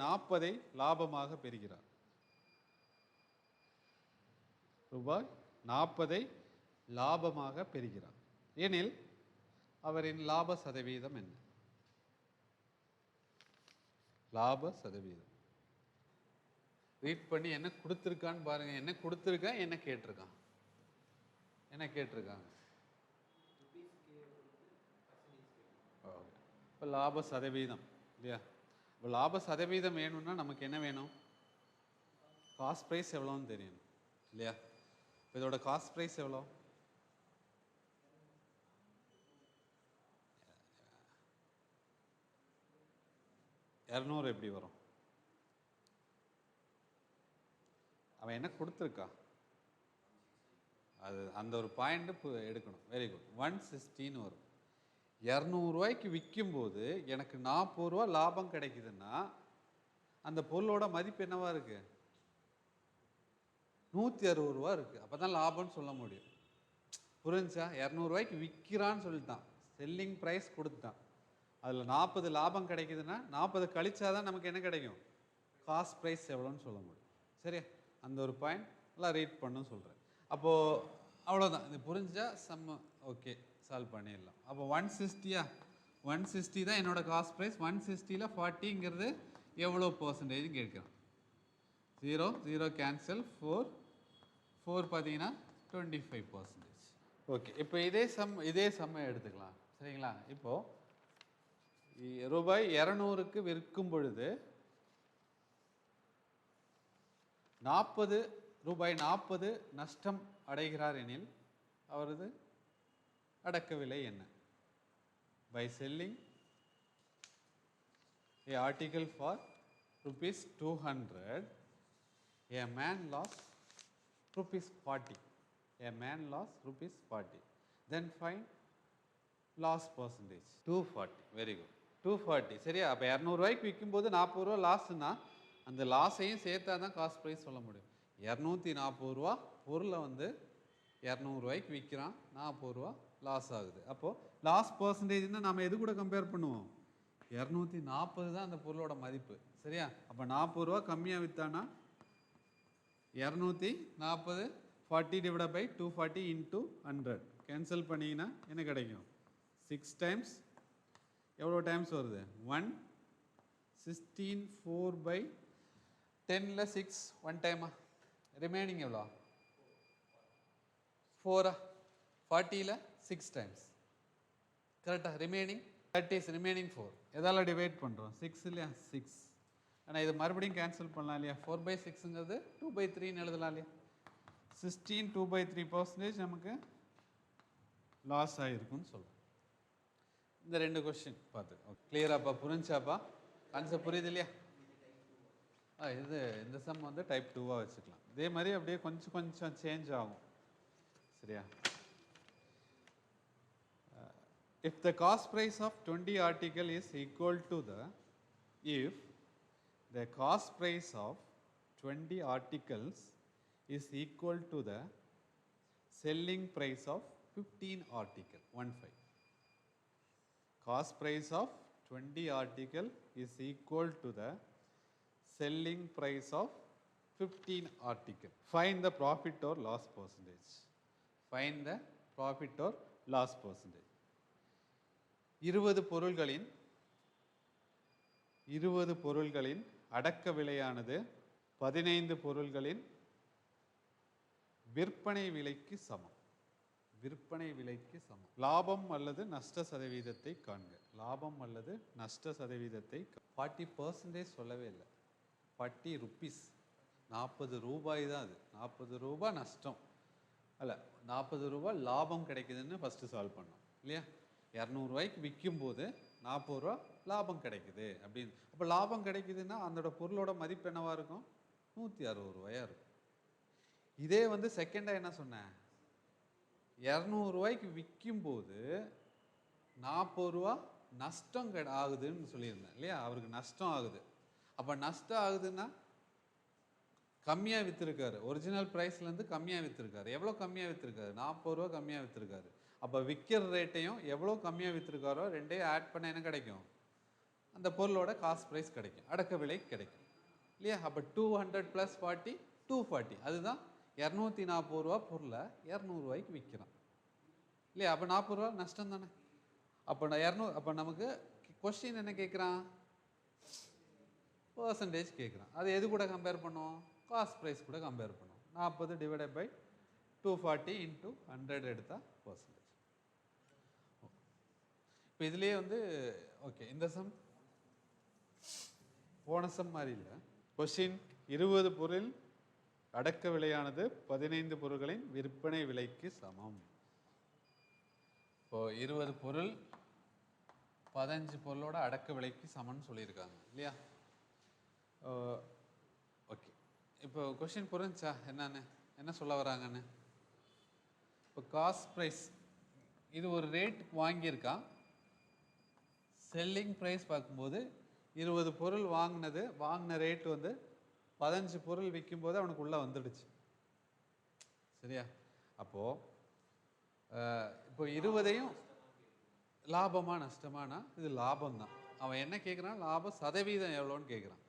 40 லாபமாக பெறுகிறார். ரூபாய் 40 லாபமாக பெறுகிறார் எனில் அவரின் லாப சதவீதம் என்ன? லாப சதவீதம் ரீட் பண்ணி என்ன கொடுத்துருக்கான்னு பாருங்க. என்ன கொடுத்துருக்கான், என்ன கேட்டிருக்கான்? இப்போ லாப சதவீதம் இல்லையா? இப்போ லாப சதவீதம் வேணும்னா நமக்கு என்ன வேணும்? காஸ்ட் ப்ரைஸ் எவ்வளோன்னு தெரியணும் இல்லையா? இப்போ இதோட காஸ்ட் ப்ரைஸ் எவ்வளோ? 200 எப்படி வரும்? அவன் என்ன கொடுத்துருக்கா? அது அந்த ஒரு பாயிண்ட் எடுக்கணும். Very good. 116 வரும். 200 ரூபாய்க்கு விற்கும்போது எனக்கு 40 ரூபா லாபம் கிடைக்குதுன்னா அந்த பொருளோட மதிப்பு என்னவா இருக்கு? 160 ரூபா இருக்கு. அப்பதான் லாபம்னு சொல்ல முடியும். புரிஞ்சா? 200 ரூபாய்க்கு விற்கிறான்னு சொல்லிட்டான், செல்லிங் ப்ரைஸ் கொடுத்துட்டான். அதில் 40 லாபம் கிடைக்குதுன்னா 40 கழிச்சாதான் நமக்கு என்ன கிடைக்கும்? காஸ்ட் ப்ரைஸ் எவ்வளோன்னு சொல்ல முடியும். சரியா? அந்த ஒரு பாயிண்ட் எல்லாம் ரீட் பண்ணுன்னு சொல்கிறேன். அப்போது அவ்வளோதான். இது புரிஞ்சா சம்ம ஓகே, சால்வ் பண்ணிடலாம். அப்போ 160 160 தான் என்னோட காஸ்ட் ப்ரைஸ். 160ல் 40ங்கிறது எவ்வளோ பர்சன்டேஜ் கேட்குறோம்? 0 0 கேன்சல் 4 4 பார்த்தீங்கன்னா 25%. ஓகே, இப்போ இதே சம்மை எடுத்துக்கலாம். சரிங்களா? இப்போது ரூபாய் 200க்கு விற்கும் பொழுது ரூபாய் 40 நஷ்டம் அடைகிறார் எனில் அவரது அடக்க விலை என்ன? By selling a article for rupees 200, a man lost rupees 40. A man lost rupees 40. Then find loss percentage. 240. Very good. 240. சரியா? அப்போ 200 ரூபாய்க்கு விற்கும்போது 40 ரூபா லாஸ்னா அந்த லாஸையும் சேர்த்தா தான் காஸ்ட் ப்ரைஸ் சொல்ல முடியும். 240 ரூபா பொருளை வந்து 200 ரூபாய்க்கு விற்கிறான், 40 ரூபா லாஸ் ஆகுது. அப்போது லாஸ் பர்சன்டேஜ்னா நம்ம எது கூட கம்பேர் பண்ணுவோம்? 240 தான் அந்த பொருளோட மதிப்பு. சரியா? அப்போ 40 ரூபா கம்மியாக விற்றானா 240 40 டிவைட் பை 240 இன்ட்டு 100 கேன்சல் பண்ணிங்கன்னா என்ன கிடைக்கும்? 6 டைம்ஸ் எவ்வளோ டைம்ஸ் வருது? 1 16 4 பை 10ல் 6 1 டைமா? ரிமைனிங் எவ்வளோ? 4 40ல் 6 டைம்ஸ் கரெக்டாக? ரிமைனிங் 30 ரிமைனிங் 4 எதால் டிவைட் பண்ணுறோம்? 6 இல்லையா? 6. ஆனால் இது மறுபடியும் கேன்சல் பண்ணலாம் இல்லையா? 4/6ங்கிறது 2/3ன்னு எழுதலாம் இல்லையா? 16 2/3% நமக்கு லாஸ் ஆகிருக்குன்னு சொல்லுவோம். இந்த 2 கொஸ்டின் பார்த்து ஓகே, கிளியராப்பா? புரிஞ்சாப்பா? கான்செப்ட் புரியுது இல்லையா? இந்த சம் வந்து டைப் 2வாக வச்சுக்கலாம். இதே மாதிரி அப்படியே கொஞ்சம் கொஞ்சம் சேஞ்ச் ஆகும். சரியா? If the cost price of 20 article is equal to if the cost price of 20 articles is equal to the selling price of 15 article 15. Cost price of 20 article is equal to the selling price of 15 article. Find the profit or loss percentage. Find the profit or loss percentage. 20 பொருள்களின் அடக்க விலையானது 15 பொருள்களின் விற்பனை விலைக்கு சமம். விற்பனை விலைக்கு சமம். லாபம் அல்லது நஷ்ட சதவீதத்தை காண்க. லாபம் அல்லது நஷ்ட சதவீதத்தை 40% சொல்லவே இல்லை, 40 ருப்பீஸ், 40 ரூபாய் தான் அது. 40 ரூபாய் நஷ்டம் அல்ல, 40 ரூபாய் லாபம் கிடைக்குதுன்னு ஃபஸ்ட்டு சால்வ் பண்ணோம் இல்லையா? 200 ரூபாய்க்கு விற்கும்போது 40 ரூபா லாபம் கிடைக்குது அப்படின்னு. அப்போ லாபம் கிடைக்குதுன்னா அதோட பொருளோட மதிப்பு என்னவா இருக்கும்? 160 ரூபாயா இருக்கும். இதே வந்து செகண்டாக என்ன சொன்னேன்? 200 ரூபாய்க்கு விற்கும்போது 40 ரூபா நஷ்டம் ஆகுதுன்னு சொல்லியிருந்தேன் இல்லையா? அவருக்கு நஷ்டம் ஆகுது. அப்போ நஷ்டம் ஆகுதுன்னா கம்மியாக விற்றுருக்காரு, ஒரிஜினல் ப்ரைஸ்லேருந்து கம்மியாக விற்றுருக்காரு. எவ்வளோ கம்மியாக விற்றுருக்காரு? 40 ரூபா கம்மியாக விற்றுருக்காரு. அப்போ விற்கிற ரேட்டையும் எவ்வளோ கம்மியாக விற்றுருக்காரோ ரெண்டையும் ஆட் பண்ண என்ன கிடைக்கும்? அந்த பொருளோட காஸ்ட் ப்ரைஸ் கிடைக்கும், அடக்க விலை கிடைக்கும் இல்லையா? அப்போ 200 + 40 240. அதுதான் 240 ரூபா பொருளை 200 ரூபாய்க்கு விற்கிறான் இல்லையா? அப்போ 40 ரூபா நஷ்டம் தானே. அப்போ 200. அப்போ நமக்கு கொஸ்டின் என்ன கேட்குறான்? பர்சன்டேஜ் கேட்குறான். அது எது கூட கம்பேர் பண்ணுவோம்? காஸ்ட் ப்ரைஸ் கூட கம்பேர் பண்ணுவோம். 40 டிவைடட் பை 240 இன்ட்டு 100 எடுத்தால் பர்சன்டேஜ். இப்போ இதுலேயே வந்து ஓகே, இந்த சம் போன சம் மாதிரி இல்லை. கொஸ்டின் 20 பொருள் அடக்க விலையானது 15 பொருட்களின் விற்பனை விலைக்கு சமம். இப்போ 20 பொருள் 15 பொருளோட அடக்க விலைக்கு சமம்னு சொல்லியிருக்காங்க இல்லையா? ஓகே, இப்போ கொஸ்டின் புரிஞ்சா என்னன்னு, என்ன சொல்ல வராங்கன்னு? இப்போ காஸ்ட் ப்ரைஸ் இது ஒரு ரேட் வாங்கியிருக்கான். செல்லிங் ப்ரைஸ் பார்க்கும்போது 20 பொருள் வாங்கின ரேட் வந்து 15 பொருள் விற்கும்போது அவனுக்கு உள்ளே வந்துடுச்சு. சரியா? அப்போது இப்போ 20ஐயும் லாபமா நஷ்டமானா இது லாபம் தான். அவன் என்ன கேட்குறான்? லாபம் சதவீதம் எவ்வளோன்னு கேட்குறான்.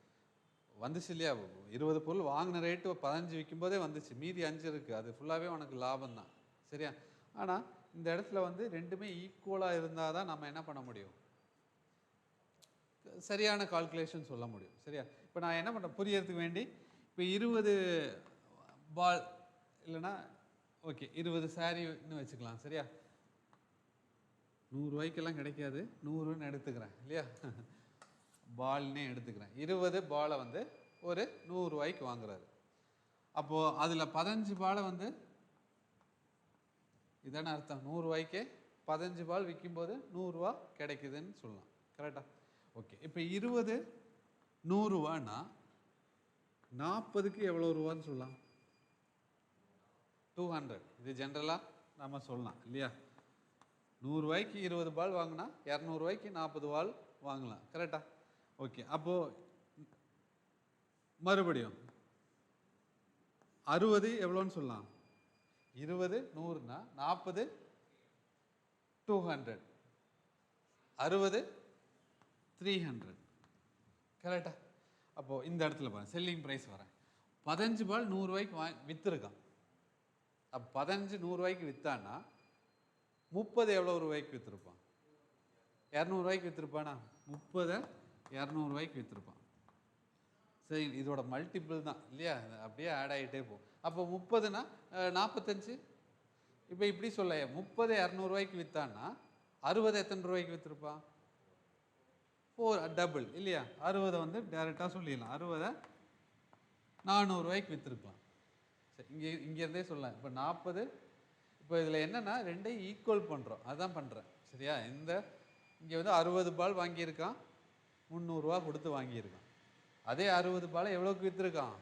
வந்துச்சு இல்லையா? 20 பொருள் வாங்கின ரேட்டு 15 விற்கும்போதே வந்துச்சு, மீதி 5 இருக்குது, அது ஃபுல்லாகவே உனக்கு லாபம் தான். சரியா? ஆனால் இந்த இடத்துல வந்து ரெண்டுமே ஈக்குவலாக இருந்தால் தான் நம்ம என்ன பண்ண முடியும்? சரியான கால்குலேஷன் சொல்ல முடியும். சரியா? இப்போ நான் என்ன பண்ணுறேன், புரியறதுக்கு வேண்டி இப்போ 20 பால் இல்லைன்னா ஓகே 20 சாரின்னு வச்சுக்கலாம் சரியா. 100 ரூபாய்க்கெல்லாம் கிடைக்காது, 100ன்னு எடுத்துக்கிறேன் இல்லையா. பால்னே எடுத்துக்கிறேன். 20 பாலை வந்து ஒரு 100 ரூபாய்க்கு வாங்குறாரு. அப்போது அதில் 15 பாலை வந்து இதான அர்த்தம், 100 ரூபாய்க்கு 15 பால் விற்கும்போது 100 ரூபா கிடைக்குதுன்னு சொல்லலாம். கரெக்டா? ஓகே. இப்போ 20 100 ரூபான்னா 40க்கு எவ்வளோ ரூபான்னு சொல்லலாம்? 200. இது ஜென்ரலாக நம்ம சொல்லலாம் இல்லையா. 100 ரூபாய்க்கு 20 பால் வாங்கினா 200 ரூபாய்க்கு 40 பால் வாங்கலாம். கரெக்டா? ஓகே. அப்போது மறுபடியும் 60 எவ்வளோன்னு சொல்லலாம்? 20 100னா 40 200, 60 300. கரெக்டா? அப்போது இந்த இடத்துல பாருங்க, செல்லிங் ப்ரைஸ் வரேன். 15 பால் 100 ரூபாய்க்கு விற்றுருக்கான். அப்போ 15 100 ரூபாய்க்கு விற்றான்னா 30 எவ்வளோ ரூபாய்க்கு விற்றுருப்பான்? 200 ரூபாய்க்கு விற்றுருப்பானா? 30 200 ரூபாய்க்கு விற்றுருப்பான். சரி, இதோட மல்டிபிள் தான் இல்லையா, அப்படியே ஆட் ஆகிட்டே போகும். அப்போ 30னா 45. இப்போ இப்படி சொல்ல 30 200 ரூபாய்க்கு விற்றான்னா 60 எத்தனை ரூபாய்க்கு விற்றுருப்பான்? 4 டபுள் இல்லையா. 60 வந்து டேரெக்டாக சொல்லிடலாம், 60 400 ரூபாய்க்கு விற்றுருக்கலாம். சரி, இங்கேருந்தே சொல்லலாம். இப்போ 40, இப்போ இதில் என்னென்னா ரெண்டையும் ஈக்குவல் பண்ணுறோம், அதுதான் பண்ணுறேன் சரியா. இங்கே வந்து 60 பால் வாங்கியிருக்கான், 300 ரூபா கொடுத்து வாங்கியிருக்கான். அதே 60 பாலை எவ்வளோக்கு விற்றுருக்கான்?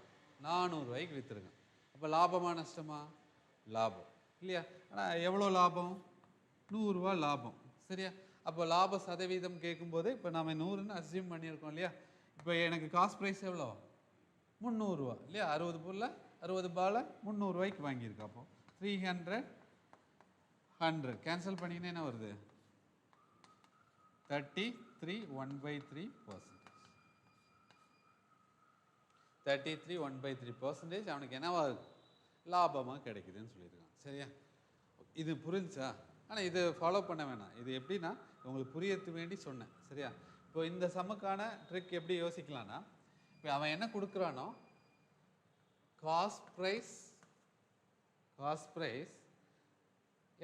400 ரூபாய்க்கு விற்றுருக்கான். அப்போ லாபமா நஷ்டமா? லாபம் இல்லையா. ஆனால் எவ்வளோ லாபம்? 100 ரூபா லாபம் சரியா. அப்போ லாப சதவீதம் கேட்கும்போது இப்போ நம்ம 100ன்னு அஸ்யூம் பண்ணியிருக்கோம் இல்லையா. இப்போ எனக்கு காஸ்ட் ப்ரைஸ் எவ்வளோ? 300 ரூபா இல்லையா. 60 பாலை 300 ரூபாய்க்கு வாங்கியிருக்கா. அப்போ 300 100 கேன்சல் பண்ணிங்கன்னா என்ன வருது? 33 1/3%. 33 1/3% அவனுக்கு என்னவா லாபமாக கிடைக்குதுன்னு சொல்லியிருக்கான் சரியா. இது புரிஞ்சா? ஆனால் இது ஃபாலோ பண்ண வேணாம். இது எப்படின்னா உங்களுக்கு புரியறது வேண்டி சொன்னேன் சரியா. இப்போ இந்த சம்முக்கான ட்ரிக் எப்படி யோசிக்கலாம்னா, இப்போ அவன் என்ன கொடுக்குறானோ காஸ்ட் ப்ரைஸ்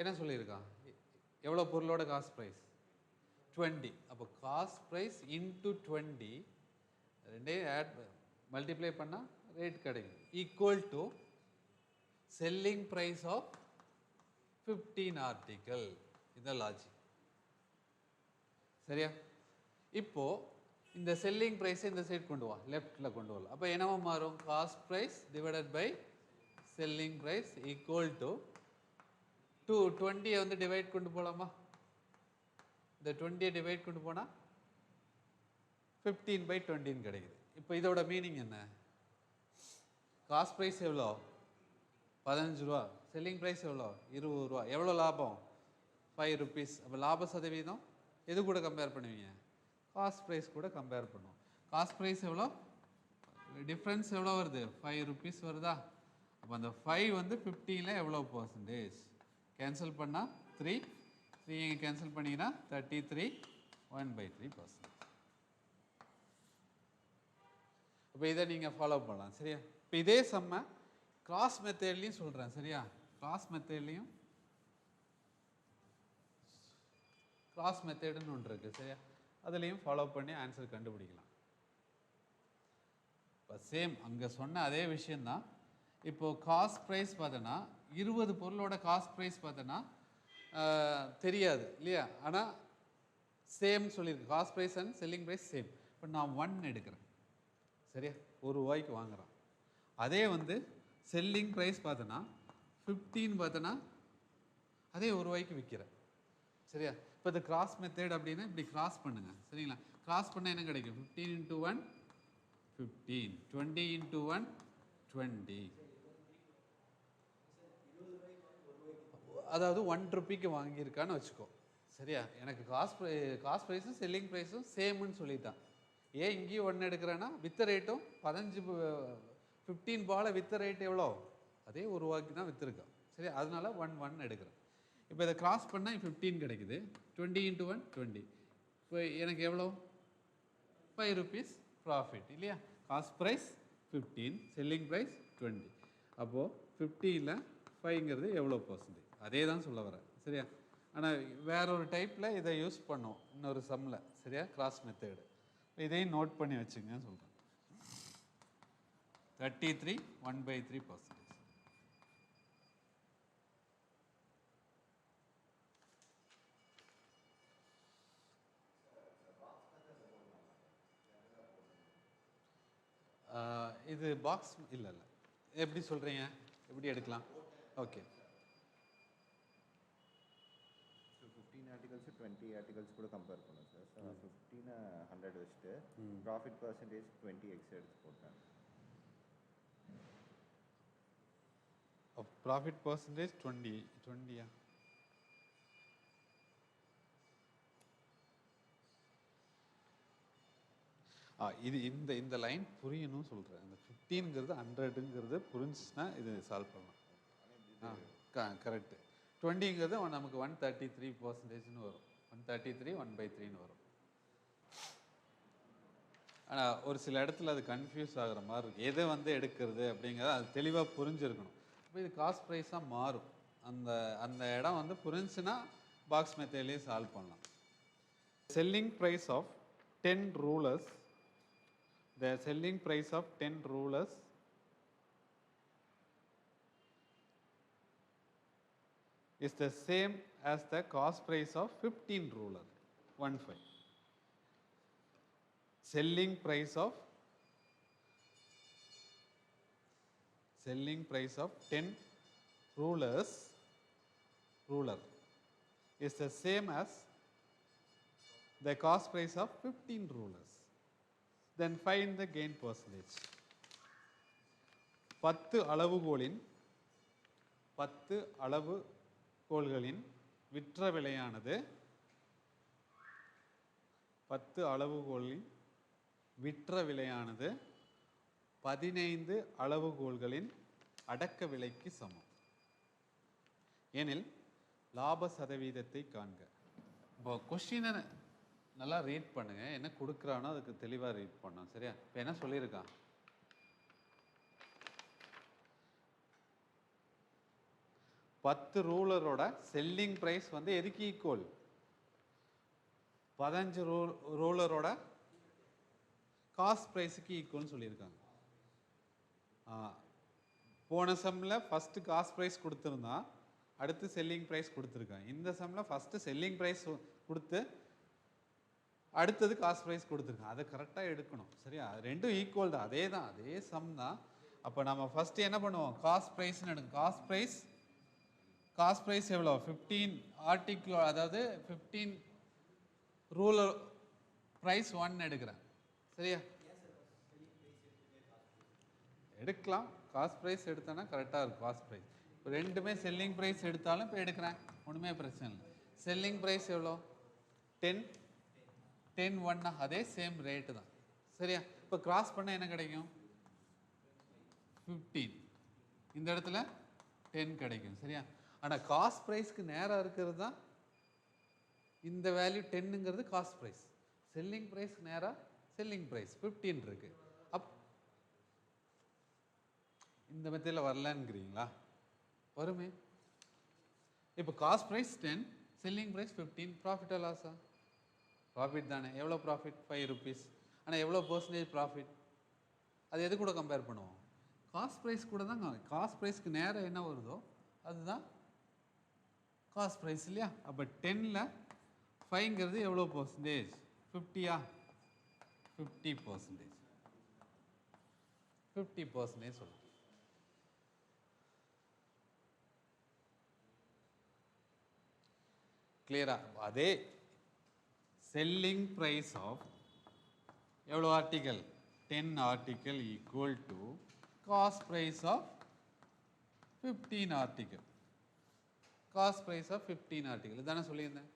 என்ன சொல்லியிருக்கான்? எவ்வளோ பொருளோட காஸ்ட் ப்ரைஸ்? 20. அப்போ காஸ்ட் ப்ரைஸ் இன்ட்டு 20 ரெண்டையும் ஆட் மல்டிப்ளை பண்ணால் ரேட் கிடைக்கும். Equal to selling price of 15 article. இதுதான் லாஜிக் சரியா. இப்போ இந்த செல்லிங் ப்ரைஸை இந்த சைட் கொண்டு வா, லெஃப்டில் கொண்டு வரலாம். அப்போ என்னவா மாறும்? Cost price divided by selling price equal to 20 வந்து டிவைட் கொண்டு போகலாமா? இந்த 20 டிவைட் கொண்டு போனால் 15/20 கிடைக்குது. இப்போ இதோட மீனிங் என்ன? காஸ்ட் ப்ரைஸ் எவ்வளோ? 15 ரூபா. செல்லிங் ப்ரைஸ் எவ்வளோ? 20 ரூபா. எவ்வளோ லாபம்? 5 ருபீஸ். அப்போ லாப சதவீதம் எது கூட கம்பேர் பண்ணுவீங்க? காஸ்ட் ப்ரைஸ் கூட கம்பேர் பண்ணுவோம். காஸ்ட் ப்ரைஸ் எவ்வளோ? டிஃப்ரென்ஸ் எவ்வளோ வருது? 5 ருபீஸ் வருதா? அப்போ அந்த 5 வந்து 15ல் எவ்வளோ பர்சன்டேஜ்? கேன்சல் பண்ணால் 3 இங்கே கேன்சல் பண்ணிங்கன்னா 33 1/3%. இப்போ இதை நீங்கள் ஃபாலோ பண்ணலாம் சரியா. இப்போ இதே செம்ம கிராஸ் மெத்தட்லையும் சொல்கிறேன் சரியா. கிராஸ் மெத்தட்லையும் கிராஸ் மெத்தடுன்னு ஒன்று இருக்குது சரியா. அதுலேயும் ஃபாலோ பண்ணி ஆன்சர் கண்டுபிடிக்கலாம். இப்போ சேம் அங்கே சொன்ன அதே விஷயந்தான். இப்போது காஸ்ட் ப்ரைஸ் பார்த்தோன்னா 20 பொருளோட காஸ்ட் ப்ரைஸ் பார்த்தோன்னா தெரியாது இல்லையா. ஆனால் சேம் சொல்லியிருக்கு. Cost price and selling price same. இப்போ நான் 1 எடுக்கிறேன் சரியா, 1 ரூபாய்க்கு வாங்குறான். அதே வந்து செல்லிங் ப்ரைஸ் பார்த்தோன்னா 15 பார்த்தோன்னா அதே 1 ரூபாய்க்கு விற்கிறேன் சரியா. இப்போ இந்த கிராஸ் மெத்தட் அப்படின்னா இப்படி கிராஸ் பண்ணுங்க சரிங்களா. கிராஸ் பண்ணால் என்ன கிடைக்கும்? 15 × 1 15, 20 × 1 20. அதாவது 1 ரூபாய்க்கு வாங்கியிருக்கான்னு வச்சுக்கோ சரியா. எனக்கு காஸ்ட் ப்ரைஸும் செல்லிங் ப்ரைஸும் சேம்னு சொல்லிட்டான். ஏன் இங்கேயும் 1 எடுக்கிறேன்னா வித்த ரேட்டும் 15 பாலை வித்த ரேட் எவ்வளோ? அதே 1 ரூபாய்க்கு தான் விற்றுருக்கான் சரி. அதனால 1 எடுக்கிறேன். இப்போ இதை கிராஸ் பண்ணால் 15 கிடைக்குது. 20 × 1 20. இப்போ எனக்கு எவ்வளோ? 5 ருபீஸ் ப்ராஃபிட் இல்லையா. Cost price 15, selling price 20. அப்போது 50ல் 5ங்கிறது எவ்வளோ பர்சன்டேஜ், அதே தான் சொல்ல வரேன். சரியா? ஆனால் வேற ஒரு டைப்பில் இதை யூஸ் பண்ணுவோம் இன்னொரு சம்மில். சரியா? Cross method. இதையும் நோட் பண்ணி வச்சுங்கன்னு சொல்கிறேன். 33 1/3%. இது பாக்ஸ் இல்லை இல்லை, எப்படி சொல்கிறீங்க, எப்படி எடுக்கலாம்? ஓகே, ஸோ 15 ஆர்டிகல்ஸு 20 ஆர்டிகல்ஸ் கூட கம்பேர் பண்ணோம் சார். ஸோ 15 100 வச்சுட்டு ப்ராஃபிட் பர்சன்டேஜ் 20x எடுத்து போட்டேன். ப்ராஃபிட் பர்சன்டேஜ் 20யா? இது இந்த லைன் புரியணும்னு சொல்கிறேன். இந்த 15ங்கிறது 100ங்கிறது புரிஞ்சுச்சுன்னா இது சால்வ் பண்ணலாம். கரெக்டு. 20ங்கிறது நமக்கு 133%ன்னு வரும். 133 1/3ன்னு வரும். ஆனால் ஒரு சில இடத்துல அது கன்ஃபியூஸ் ஆகிற மாதிரி இருக்குது. எதை எடுக்கிறது அப்படிங்கிறத அது தெளிவாக புரிஞ்சிருக்கணும். இப்போ இது காஸ்ட் ப்ரைஸாக மாறும். அந்த இடம் புரிஞ்சுன்னா பாக்ஸ் மெத்தட்லேயே சால்வ் பண்ணலாம். Selling price of 10 rulers, the selling price of 10 rulers is the same as the cost price of 15 ruler. 15. Selling price of 10 ruler is the same as the cost price of 15 rulers. Then find the gain percentage. 10 அளவுகோல்களின் விற்ற விலையானது 10 அளவுகோலின் விற்ற விலையானது 15 அளவுகோல்களின் அடக்க விலைக்கு சமம் எனில் லாப சதவீதத்தை காண்க. இப்போ கொஸ்டினை நல்லா ரீட் பண்ணுங்க. என்ன கொடுக்குறானோ அதுக்கு தெளிவாக ரீட் பண்ணோம். சரியா? இப்போ என்ன சொல்லியிருக்கான்? 10 ரூலரோட செல்லிங் ப்ரைஸ் எதுக்கு ஈக்குவல்? 15 ரூலரோட காஸ்ட் ப்ரைஸுக்கு ஈக்குவல்னு சொல்லியிருக்காங்க. போன சம்மில் ஃபஸ்ட்டு காஸ்ட் ப்ரைஸ் கொடுத்துருந்தான், அடுத்து செல்லிங் ப்ரைஸ் கொடுத்துருக்காங்க. இந்த சம்மில் ஃபஸ்ட்டு செல்லிங் ப்ரைஸ் கொடுத்து அடுத்தது காஸ்ட் ப்ரைஸ் கொடுத்துருக்காங்க. அதை கரெக்டாக எடுக்கணும். சரியா? ரெண்டும் ஈக்குவல் தான், அதே சம் தான். அப்போ நம்ம ஃபஸ்ட்டு என்ன பண்ணுவோம்? காஸ்ட் ப்ரைஸ்ன்னு எடுக்கும். காஸ்ட் ப்ரைஸ் எவ்வளோ? 15 ஆர்டிக்கிள், அதாவது 15 ரூலர் ப்ரைஸ் 1 எடுக்கிறேன். சரியா? எடுக்கலாம். காஸ்ட் ப்ரைஸ் எடுத்தோன்னா கரெக்டாக இருக்கும். காஸ்ட் ப்ரைஸ் இப்போ ரெண்டுமே செல்லிங் ப்ரைஸ் எடுத்தாலும் இப்போ எடுக்கிறேன், ஒன்றுமே பிரச்சனை இல்லை. செல்லிங் ப்ரைஸ் எவ்வளோ? 10 1 அதே சேம் ரேட்டு தான். சரியா? இப்போ கிராஸ் பண்ண என்ன கிடைக்கும்? 15. இந்த இடத்துல 10 கிடைக்கும். சரியா? ஆனால் காஸ்ட் ப்ரைஸ்க்கு நேராக இருக்கிறது தான் இந்த வேல்யூ 10ங்கிறது காஸ்ட் ப்ரைஸ். செல்லிங் ப்ரைஸ்க்கு நேராக செல்லிங் ப்ரைஸ் 15 இருக்கு. இந்த மெத்தடில் வரலங்கிறீங்களா? வருமே. இப்போ காஸ்ட் ப்ரைஸ் 10, செல்லிங் ப்ரைஸ் 15, ப்ராஃபிட்டா லாஸா? ப்ராஃபிட் தானே. எவ்வளோ ப்ராஃபிட்? 5 rupees. ஆனால் எவ்வளோ பர்சன்டேஜ் ப்ராஃபிட்? அது எது கூட கம்பேர் பண்ணுவோம்? காஸ்ட் ப்ரைஸ் கூட தான். காஸ்ட் ப்ரைஸ்க்கு நேரம் என்ன வருதோ அதுதான் காஸ்ட் ப்ரைஸ் இல்லையா? அப்போ 10ல் 5ங்கிறது எவ்வளோ பர்சன்டேஜ்? 50யா? 50%. 50% சொல்லுங்கள். கிளியரா? அதே செல்லிங் ப்ரைஸ் ஆஃப் எவ்வளோ article? 10 article equal to cost price of 15 article. Cost price of 15 article இதானே சொல்லியிருந்தேன்.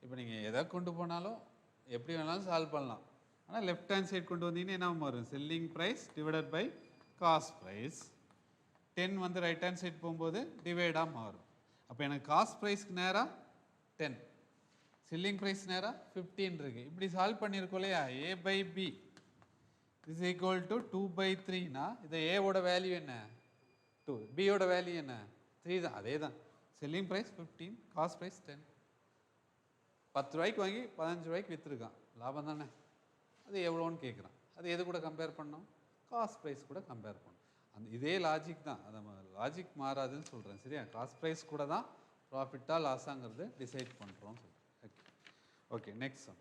இப்போ நீங்கள் எதை கொண்டு போனாலும் எப்படி வேணாலும் சால்வ் பண்ணலாம். ஆனால் லெஃப்ட் ஹேண்ட் சைட் கொண்டு வந்தீங்கன்னா என்ன மாறும்? Selling price divided by cost price. 10 right hand side போகும்போது டிவைடாக மாறும். அப்போ எனக்கு காஸ்ட் ப்ரைஸ்க்கு நேராக 10, செல்லிங் ப்ரைஸ் நேராக 15 இருக்கு. இப்படி சால்வ் பண்ணியிருக்கோம் இல்லையா? A/B இஸ் ஈக்குவல் டு 2/3னா இது ஏவோட வேல்யூ என்ன 2, பியோட வேல்யூ என்ன 3 தான். அதே தான். Selling price 15, cost price 10. 10 ரூபாய்க்கு வாங்கி 15 ரூபாய்க்கு விற்றுருக்கான், லாபம் தானே. அது எவ்வளோன்னு கேட்குறான். அது எது கூட கம்பேர் பண்ணோம், காஸ்ட் ப்ரைஸ் கூட கம்பேர் பண்ணோம். அந்த இதே லாஜிக் தான், அதை லாஜிக் மாறாதுன்னு சொல்கிறேன் சரியா. காஸ்ட் ப்ரைஸ் கூட தான் ப்ராஃபிட்டாக லாஸாங்கிறது டிசைட் பண்ணுறோம் சொல்கிறேன். Okay okay next sum.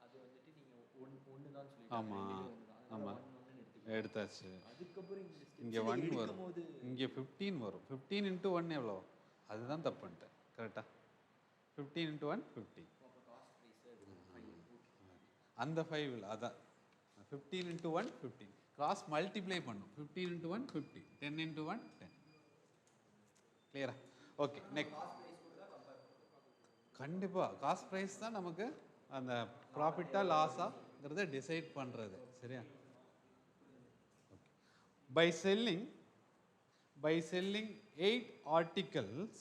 அது வந்துட்டு நீங்கள் ஒன்று தான் சொல்லி ஆமாம் ஆமாம் எடுத்தாச்சு. அதுக்கப்புறம் இங்கே 1 வரும், இங்கே 15 வரும். 15 × 1 எவ்வளோ, அதுதான் தப்பு பண்ணிட்டேன் கரெக்டாக. 15 × 1 15. அந்த 5 இல்லை, அதான் 15 × 1 15. கிராஸ் மல்டிப்ளை பண்ணும். 15 × 1 15, 10 × 1 10. கிளியரா? Okay next. கண்டிப்பாக காஸ்ட் ப்ரைஸ் தான் நமக்கு அந்த ப்ராஃபிட்டா லாஸாங்கிறத டிசைட் பண்ணுறது சரியா. By selling 8 articles,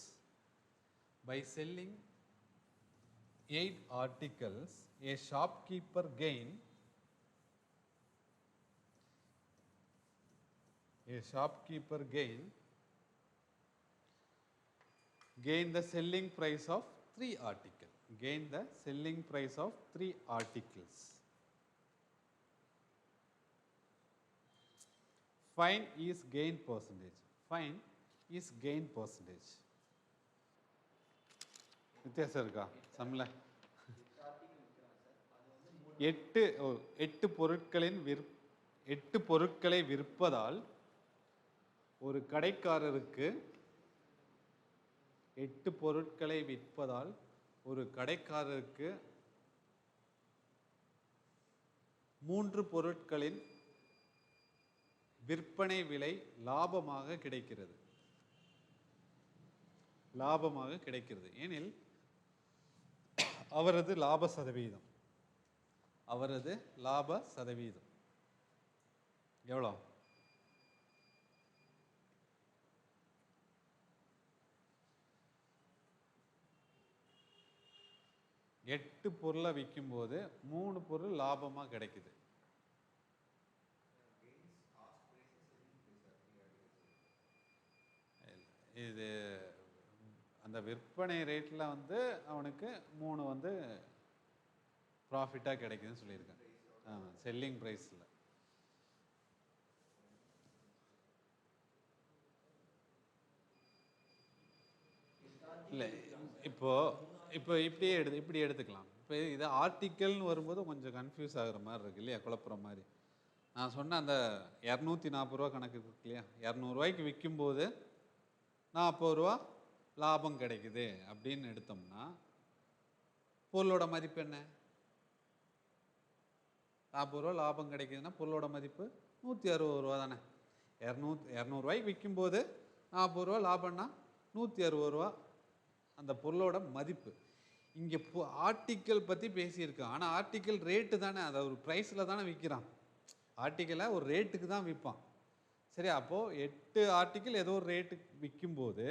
by selling 8 articles, a shopkeeper gain the selling price of 3 articles. Gain the selling price of 3 articles. Find is gain percentage. Find is gain percentage. வித்தியாசம் இருக்கா சம்ல? 8 பொருட்களை விற்பதால் ஒரு கடைக்காரருக்கு 8 பொருட்களை விற்பதால் ஒரு கடைக்காரருக்கு 3 பொருட்களின் விற்பனை விலை லாபமாக கிடைக்கிறது. ஏனில் அவரது லாப சதவீதம் எவ்வளோ? எட்டு பொருளை விற்கும்போது 3 பொருள் லாபமாக கிடைக்குது. இது அந்த விற்பனை ரேட்டில் வந்து அவனுக்கு 3 வந்து ப்ராஃபிட்டாக கிடைக்குதுன்னு சொல்லியிருக்கேன். செல்லிங் ப்ரைஸில். இல்லை இப்போ இப்படி எடுத்துக்கலாம். இப்போ இது ஆர்டிக்கல்னு வரும்போது கொஞ்சம் கன்ஃபியூஸ் ஆகுற மாதிரி இருக்கு இல்லையா, குழப்புற மாதிரி. நான் சொன்ன அந்த 240 ரூபா கணக்கு இருக்கு இல்லையா, 200 ரூபாய்க்கு விற்கும்போது 40 ரூபா லாபம் கிடைக்குது அப்படின்னு எடுத்தோம்னா பொருளோட மதிப்பு என்ன? 40 ரூபா லாபம் கிடைக்குதுன்னா பொருளோட மதிப்பு 160 ரூபா தானே. 200 ரூபாய்க்கு விற்கும்போது 40 ரூபா லாபம்னா 160 ரூபா அந்த பொருளோட மதிப்பு. இங்கே ஆர்டிக்கல் பற்றி பேசியிருக்கான், ஆனால் ஆர்டிக்கல் ரேட்டு தானே, அதை ஒரு ப்ரைஸில் தானே விற்கிறான். ஆர்டிக்கலை ஒரு ரேட்டுக்கு தான் விற்பான். சரி, அப்போது 8 ஆர்டிக்கல் ஏதோ ஒரு ரேட்டுக்கு விற்கும்போது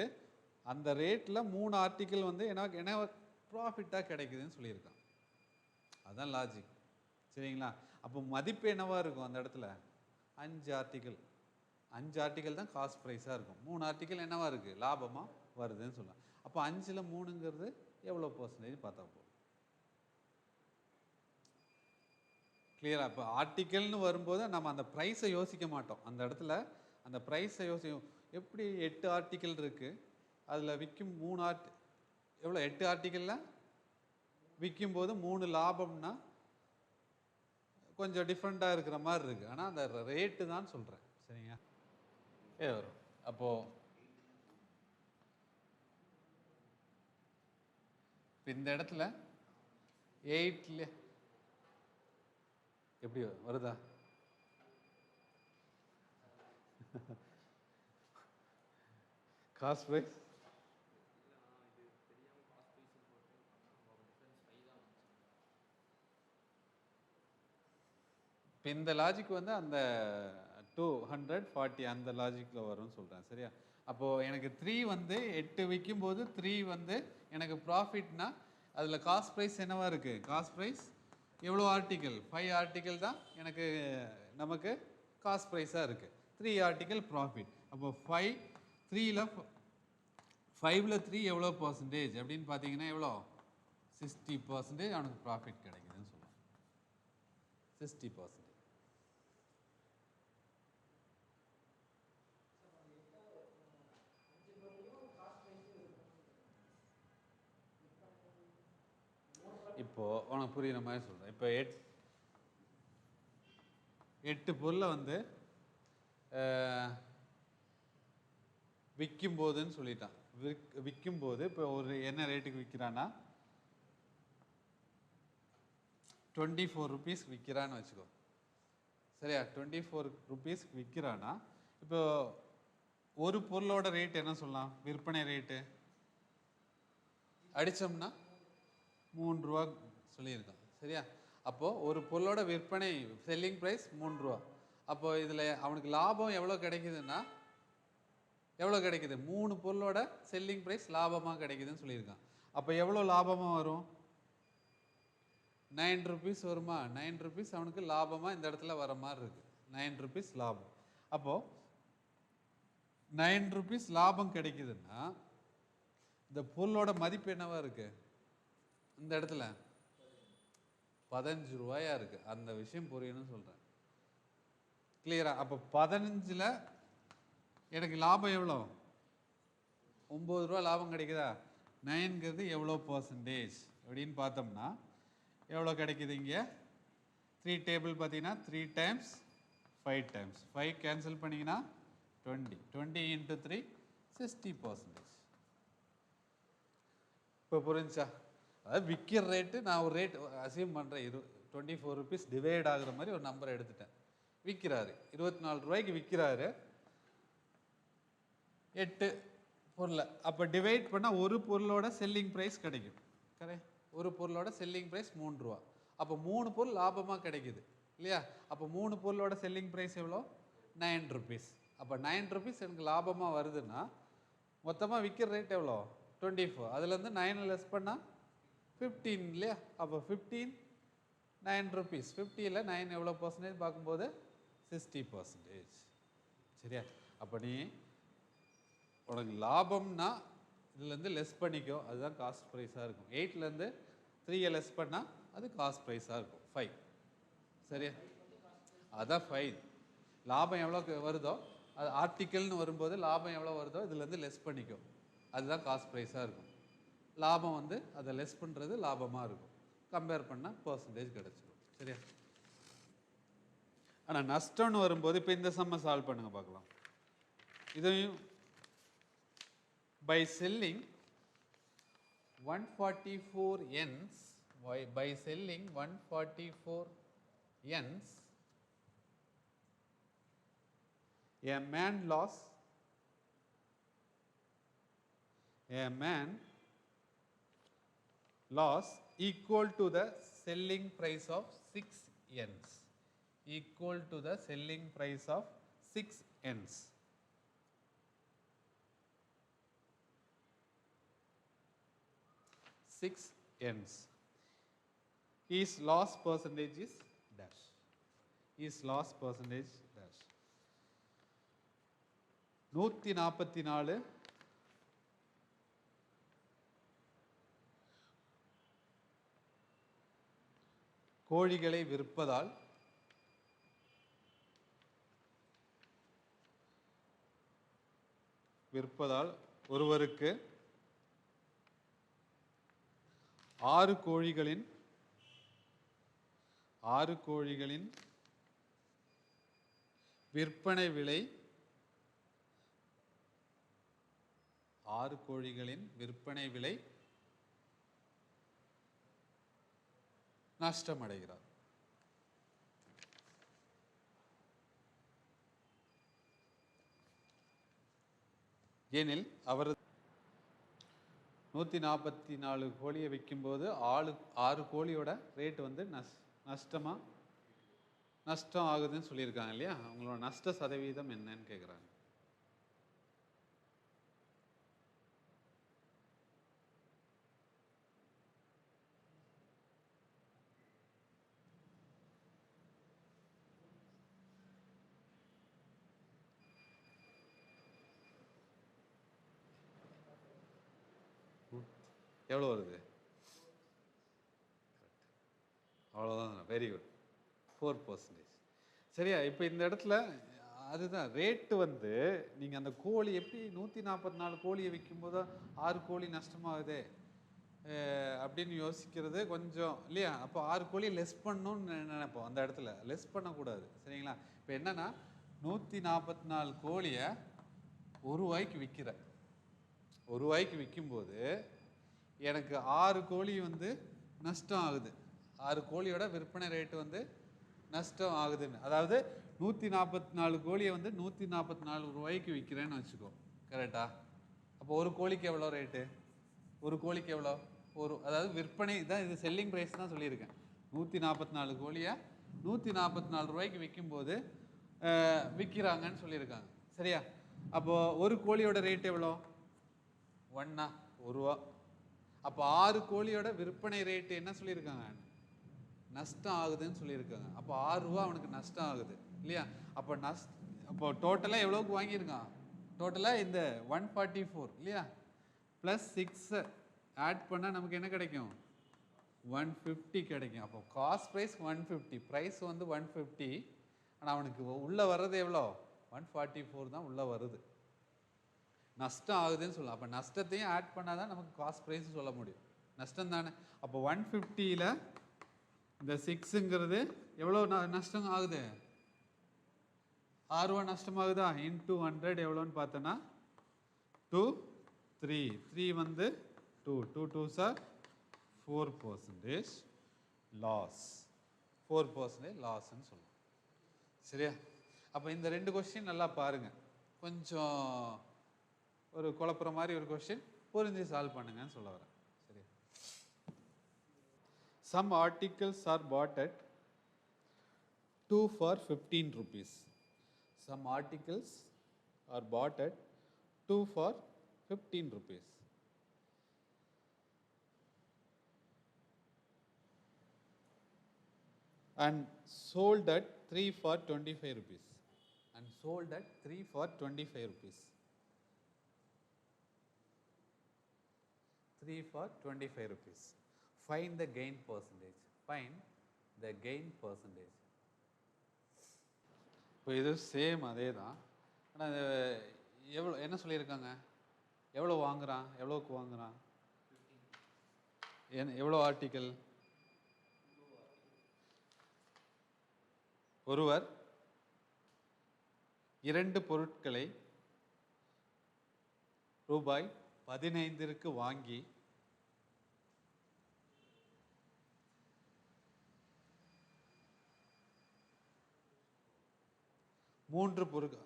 அந்த ரேட்டில் 3 ஆர்டிக்கல் வந்து என்ன ப்ராஃபிட்டாக கிடைக்குதுன்னு சொல்லியிருக்கான். அதுதான் லாஜிக். சரிங்களா? அப்போ மதிப்பு என்னவாக இருக்கும் அந்த இடத்துல? 5 ஆர்டிக்கல் தான் காஸ்ட் ப்ரைஸாக இருக்கும். 3 ஆர்டிக்கல் என்னவாக இருக்குது, லாபமாக வருதுன்னு சொல்லலாம். அப்போ 5ல் 3ங்கிறது எவ்வளோ பர்சன்டேஜ் பார்த்தா போதும். கிளியரா? இப்போ ஆர்டிக்கல்னு வரும்போது நம்ம அந்த ப்ரைஸை யோசிக்க மாட்டோம். அந்த இடத்துல அந்த ப்ரைஸை எப்படி 8 ஆர்டிக்கல் இருக்குது, அதில் விற்கும் 3 எவ்வளோ, 8 ஆர்டிக்கலில் விற்கும்போது 3 லாபம்னா கொஞ்சம் டிஃப்ரெண்ட்டாக இருக்கிற மாதிரி இருக்குது. ஆனால் அந்த ரேட்டு தான் சொல்கிறேன். சரிங்க, வரும். அப்போது இந்த இடத்துல 8ல் எப்படி வருதா? காஸ்ட் ப்ரைஸ் இப்போ இந்த லாஜிக் வந்து அந்த 240 அந்த லாஜிக்கில் வரும்னு சொல்கிறேன். சரியா? அப்போது எனக்கு 3 வந்து 8 விற்கும்போது 3 வந்து எனக்கு ப்ராஃபிட்னா அதில் காஸ்ட் ப்ரைஸ் என்னவா இருக்குது? காஸ்ட் ப்ரைஸ் எவ்வளோ ஆர்டிக்கல் 5 ஆர்டிக்கல் தான் எனக்கு நமக்கு காஸ்ட் ப்ரைஸாக இருக்குது 3 ஆர்டிக்கல் ப்ராஃபிட் அப்போ 5ல் 3 எவ்வளோ பர்சன்டேஜ் அப்படின்னு பார்த்தீங்கன்னா எவ்வளோ 60% அவனுக்கு ப்ராஃபிட் கிடைக்குதுன்னு சொல்லுவாங்க 60%. இப்போ உனக்கு புரியுற மாதிரி சொல்கிறேன். இப்போ 8 பொருளை வந்து விற்கும் போதுன்னு சொல்லிட்டான். விற்கும் போது இப்போ ஒரு என்ன ரேட்டுக்கு விற்கிறான்னா 24 ருபீஸ்க்கு விற்கிறான்னு வச்சுக்கோ. சரியா? 24 ருபீஸ்க்கு விற்கிறான்னா இப்போ ஒரு பொருளோட ரேட் என்ன சொல்லலாம்? விற்பனை ரேட்டு அடித்தோம்னா 3 ரூபா சொல்லியிருக்கான். சரியா? அப்போது ஒரு பொருளோட விற்பனை செல்லிங் ப்ரைஸ் 3 ரூபா. அப்போது இதில் அவனுக்கு லாபம் எவ்வளோ கிடைக்குதுன்னா எவ்வளோ கிடைக்குது? 3 பொருளோட செல்லிங் ப்ரைஸ் லாபமாக கிடைக்குதுன்னு சொல்லியிருக்கான். அப்போ எவ்வளோ லாபமாக வரும்? 9 ருபீஸ் வருமா? 9 ருபீஸ் அவனுக்கு லாபமாக இந்த இடத்துல வர மாதிரி இருக்குது. 9 ருபீஸ் லாபம். அப்போது 9 ருபீஸ் லாபம் கிடைக்குதுன்னா இந்த பொருளோட மதிப்பு என்னவா இருக்கு? இந்த இடத்துல 15 ரூபாயா இருக்கு. அந்த விஷயம் புரியணும்னு சொல்கிறேன். கிளியரா? அப்போ 15ல் எனக்கு லாபம் எவ்வளோ? 9 ரூபா லாபம் கிடைக்குதா? 9ங்கிறது எவ்வளோ பர்சன்டேஜ் அப்படின்னு பார்த்தோம்னா எவ்வளோ கிடைக்குது? இங்கே 3 டேபிள் பார்த்தீங்கன்னா 3 டைம்ஸ் 5 டைம்ஸ் 5 கேன்சல் பண்ணிங்கன்னா 20 20 × 3 60%. இப்போ புரிஞ்சா? அதாவது விற்கிற ரேட்டு நான் ஒரு ரேட் அசியூம் பண்ணுறேன். 24 ருபீஸ் டிவைட் ஆகுற மாதிரி ஒரு நம்பரை எடுத்துட்டேன். விற்கிறாரு 24 ரூபாய்க்கு விற்கிறாரு 8 பொருளை. அப்போ டிவைட் பண்ணால் ஒரு பொருளோட செல்லிங் ப்ரைஸ் கிடைக்கும். கரெக்ட்? ஒரு பொருளோட செல்லிங் ப்ரைஸ் 3 ரூபா. அப்போ 3 பொருள் லாபமாக கிடைக்குது இல்லையா? அப்போ 3 பொருளோட செல்லிங் ப்ரைஸ் எவ்வளோ? 9 ருபீஸ். அப்போ 9 ருபீஸ் எனக்கு லாபமாக வருதுன்னா மொத்தமாக விற்கிற ரேட் எவ்வளோ? 24. அதுலேருந்து 9 லெஸ் பண்ணால் 15 இல்லையா? அப்போ 15 9 ருபீஸ். 50ல் 9 எவ்வளோ பர்சன்டேஜ் பார்க்கும்போது 60%. சரியா? அப்போ நீ உனக்கு லாபம்னா இதுலேருந்து லெஸ் பண்ணிக்கோ, அதுதான் காஸ்ட் ப்ரைஸாக இருக்கும். 8லேருந்து 3 லெஸ் பண்ணால் அது காஸ்ட் ப்ரைஸாக இருக்கும் 5. சரியா? அதான் 5. லாபம் எவ்வளோ வருதோ அது ஆர்டிக்கல்னு வரும்போது லாபம் எவ்வளோ வருதோ இதுலேருந்து லெஸ் பண்ணிக்கோ, அதுதான் காஸ்ட் ப்ரைஸாக இருக்கும். லாபம் வந்து அதை லெஸ் பண்ணுறது லாபமாக இருக்கும். கம்பேர் பண்ணால் பர்சன்டேஜ் கிடச்சிடும். சரியா? ஆனால் நஷ்டம்னு வரும்போது இப்போ இந்த சம்மை சால்வ் பண்ணுங்க பார்க்கலாம். இதையும் by selling 144 yens, by selling 144 yens, a man lost equal to the selling price of 6 yens, equal to the selling price of 6 yens. His loss percentage is dash. His loss percentage dash. 144 கோழிகளை விற்பதால் ஒருவருக்கு 6 கோழிகளின் விற்பனை விலை 6 கோழிகளின் விற்பனை விலை நஷ்டமடைகிறார். ஏனில் அவர் 144 கோழியை விற்கும்போது 6 கோழியோட rate வந்து நஷ்டம் ஆகுதுன்னு சொல்லியிருக்காங்க இல்லையா? அவங்களோட நஷ்ட சதவீதம் என்னன்னு கேட்குறாங்க. எவ்வளோ வருது? அவ்வளோதான். Very good. 4%. சரியா? இப்போ இந்த இடத்துல அதுதான் ரேட்டு வந்து நீங்கள் அந்த கோழி எப்படி 144 கோழியை விற்கும்போது 6 கோழி நஷ்டமாகுதே அப்படின்னு யோசிக்கிறது கொஞ்சம் இல்லையா? அப்போ 6 கோழி லெஸ் பண்ணணும்னு நினைப்போம். அந்த இடத்துல லெஸ் பண்ணக்கூடாது. சரிங்களா? இப்போ என்னன்னா 144 கோழியை ₹1 விற்கிற, ₹1 விற்கும்போது எனக்கு 6 கோழி வந்து நஷ்டம் ஆகுது. 6 கோழியோட விற்பனை ரேட்டு வந்து நஷ்டம் ஆகுதுன்னு, அதாவது 144 கோழியை வந்து ₹144 விற்கிறேன்னு வச்சுக்கோ. கரெக்டா? அப்போ ஒரு கோழிக்கு எவ்வளோ ரேட்டு? ஒரு கோழிக்கு எவ்வளோ? அதாவது விற்பனை தான், இது செல்லிங் ப்ரைஸ் தான் சொல்லியிருக்கேன். 144 கோழியை ₹144 விற்கும்போது விற்கிறாங்கன்னு சொல்லியிருக்காங்க. சரியா? அப்போ ஒரு கோழியோட ரேட் எவ்வளோ? 1 ரூபா. அப்போ 6 கோழியோட விற்பனை ரேட்டு என்ன சொல்லியிருக்காங்க? நஷ்டம் ஆகுதுன்னு சொல்லியிருக்காங்க. அப்போ ₹6 அவனுக்கு நஷ்டம் ஆகுது இல்லையா? அப்போ டோட்டலாக எவ்வளோக்கு வாங்கியிருக்கான்? டோட்டலாக இந்த 144 இல்லையா ப்ளஸ் 6 ஆட் பண்ணால் நமக்கு என்ன கிடைக்கும்? 150 கிடைக்கும். அப்போ காஸ்ட் ப்ரைஸ் 150, ப்ரைஸ் வந்து 150, ஆனால் அவனுக்கு உள்ளே வர்றது எவ்வளோ? 144 தான் உள்ளே வருது. நஷ்டம் ஆகுதுன்னு சொல்லலாம். அப்போ நஷ்டத்தையும் ஆட் பண்ணால் தான் நமக்கு காஸ்ட் ப்ரைஸ் சொல்ல முடியும். நஷ்டம் தானே? அப்போ 150ல் இந்த 6ங்கிறது எவ்வளோ நஷ்டம் ஆகுது? ₹6 நஷ்டமாகுதா? இன்டூ 100 எவ்வளோன்னு பார்த்தோன்னா 2, 3 வந்து 2 2s are 4% லாஸ். 4% லாஸ்ன்னு சொல்லுவோம். சரியா? அப்போ இந்த 2 கொஸ்டின் நல்லா பாருங்க. கொஞ்சம் ஒரு குழப்புற மாதிரி ஒரு கொஸ்டின், புரிஞ்சு சால்வ் பண்ணுங்கன்னு சொல்ல வரேன். சரி. Some articles are bought at 2 for 15 rupees. Some articles are bought at 2 for 15 rupees. And sold at 3 for 25 rupees. And sold at 3 for 25 rupees. 3 for 25 rupees. Find the gain percentage. Find the gain percentage. இப்போ இது same அதே தான். ஆனால் எவ்வளோ என்ன சொல்லியிருக்காங்க? எவ்வளோ வாங்குறான்? எவ்வளோக்கு வாங்குறான்? எவ்வளோ ஆர்டிக்கல்? ஒருவர் 2 பொருட்களை ரூபாய் 15ற்கு வாங்கி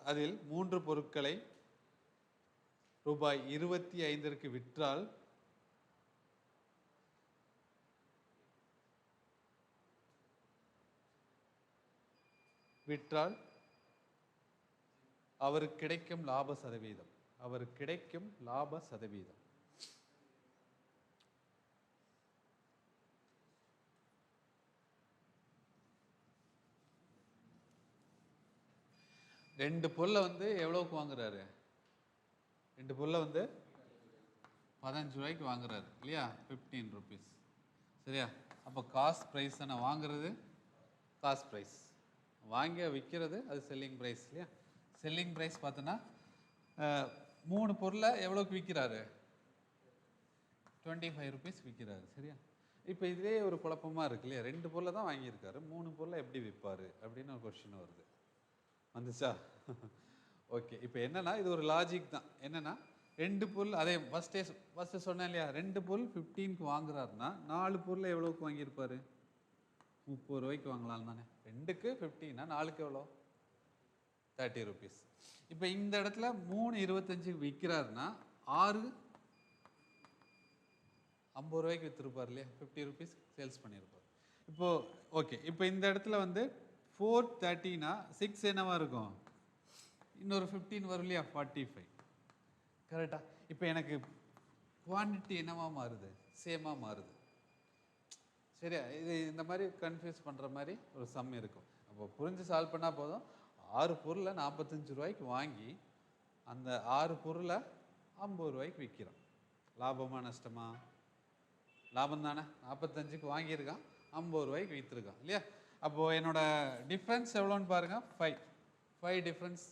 அதில் 3 பொருட்களை ரூபாய் 25ற்கு விற்றால் அவருக்கு கிடைக்கும் லாப சதவீதம். அவருக்கு கிடைக்கும் லாப சதவீதம். ரெண்டு பொருளை வந்து எவ்வளோக்கு வாங்குறாரு? 2 பொருளை வந்து 15 ரூபாய்க்கு வாங்குறாரு இல்லையா? 15 rupees. சரியா? அப்போ காஸ்ட் ப்ரைஸ் நான் வாங்குறது காஸ்ட் ப்ரைஸ், வாங்கி விற்கிறது அது செல்லிங் ப்ரைஸ் இல்லையா? செல்லிங் ப்ரைஸ் பார்த்தோன்னா 3 பொருளை எவ்வளோக்கு விற்கிறாரு? 25 rupees விற்கிறாரு. சரியா? இப்போ இதே ஒரு குழப்பமாக இருக்கு இல்லையா? 2 பொருளை தான் வாங்கியிருக்காரு, 3 பொருளை எப்படி விற்பார் அப்படின்னு ஒரு கொஸ்டின் வருது. வந்துச்சா? ஓகே. இப்போ என்னன்னா இது ஒரு லாஜிக் தான். என்னன்னா 2 பொருள், அதே ஃபஸ்ட்டு சொன்னேன் இல்லையா? 2 பொருள் 15க்கு வாங்குறாருன்னா 4 பொருளை எவ்வளோக்கு வாங்கியிருப்பாரு? 30 ரூபாய்க்கு வாங்கலாம் தானே? 2க்கு 15னா 4க்கு எவ்வளோ? 30 rupees. இப்போ இந்த இடத்துல 3.25 விற்கிறாருன்னா 6 50 ரூபாய்க்கு விற்றுருப்பார் இல்லையா? 50 rupees சேல்ஸ் பண்ணியிருப்பார். இப்போ ஓகே. இப்போ இந்த இடத்துல வந்து 430னா 6 என்னவா இருக்கும்? இன்னொரு 15 வரும் இல்லையா? 45. கரெக்டா? இப்போ எனக்கு குவான்டிட்டி என்னவா மாறுது? சேமாக மாறுது. சரியா? இது இந்த மாதிரி கன்ஃபியூஸ் பண்ணுற மாதிரி ஒரு சம் இருக்கும். அப்போ புரிஞ்சு சால்வ் பண்ணால் போதும். 6 பொருளை 45 ரூபாய்க்கு வாங்கி அந்த 6 பொருளை 50 ரூபாய்க்கு விற்கிறோம். லாபமா நஷ்டமா? லாபம் தானே. 45க்கு வாங்கியிருக்கான், 50 ரூபாய்க்கு விற்றுருக்கான் இல்லையா. அப்போது என்னோட டிஃப்ரென்ஸ் எவ்வளோன்னு பாருங்கள், 5 டிஃப்ரென்ஸ்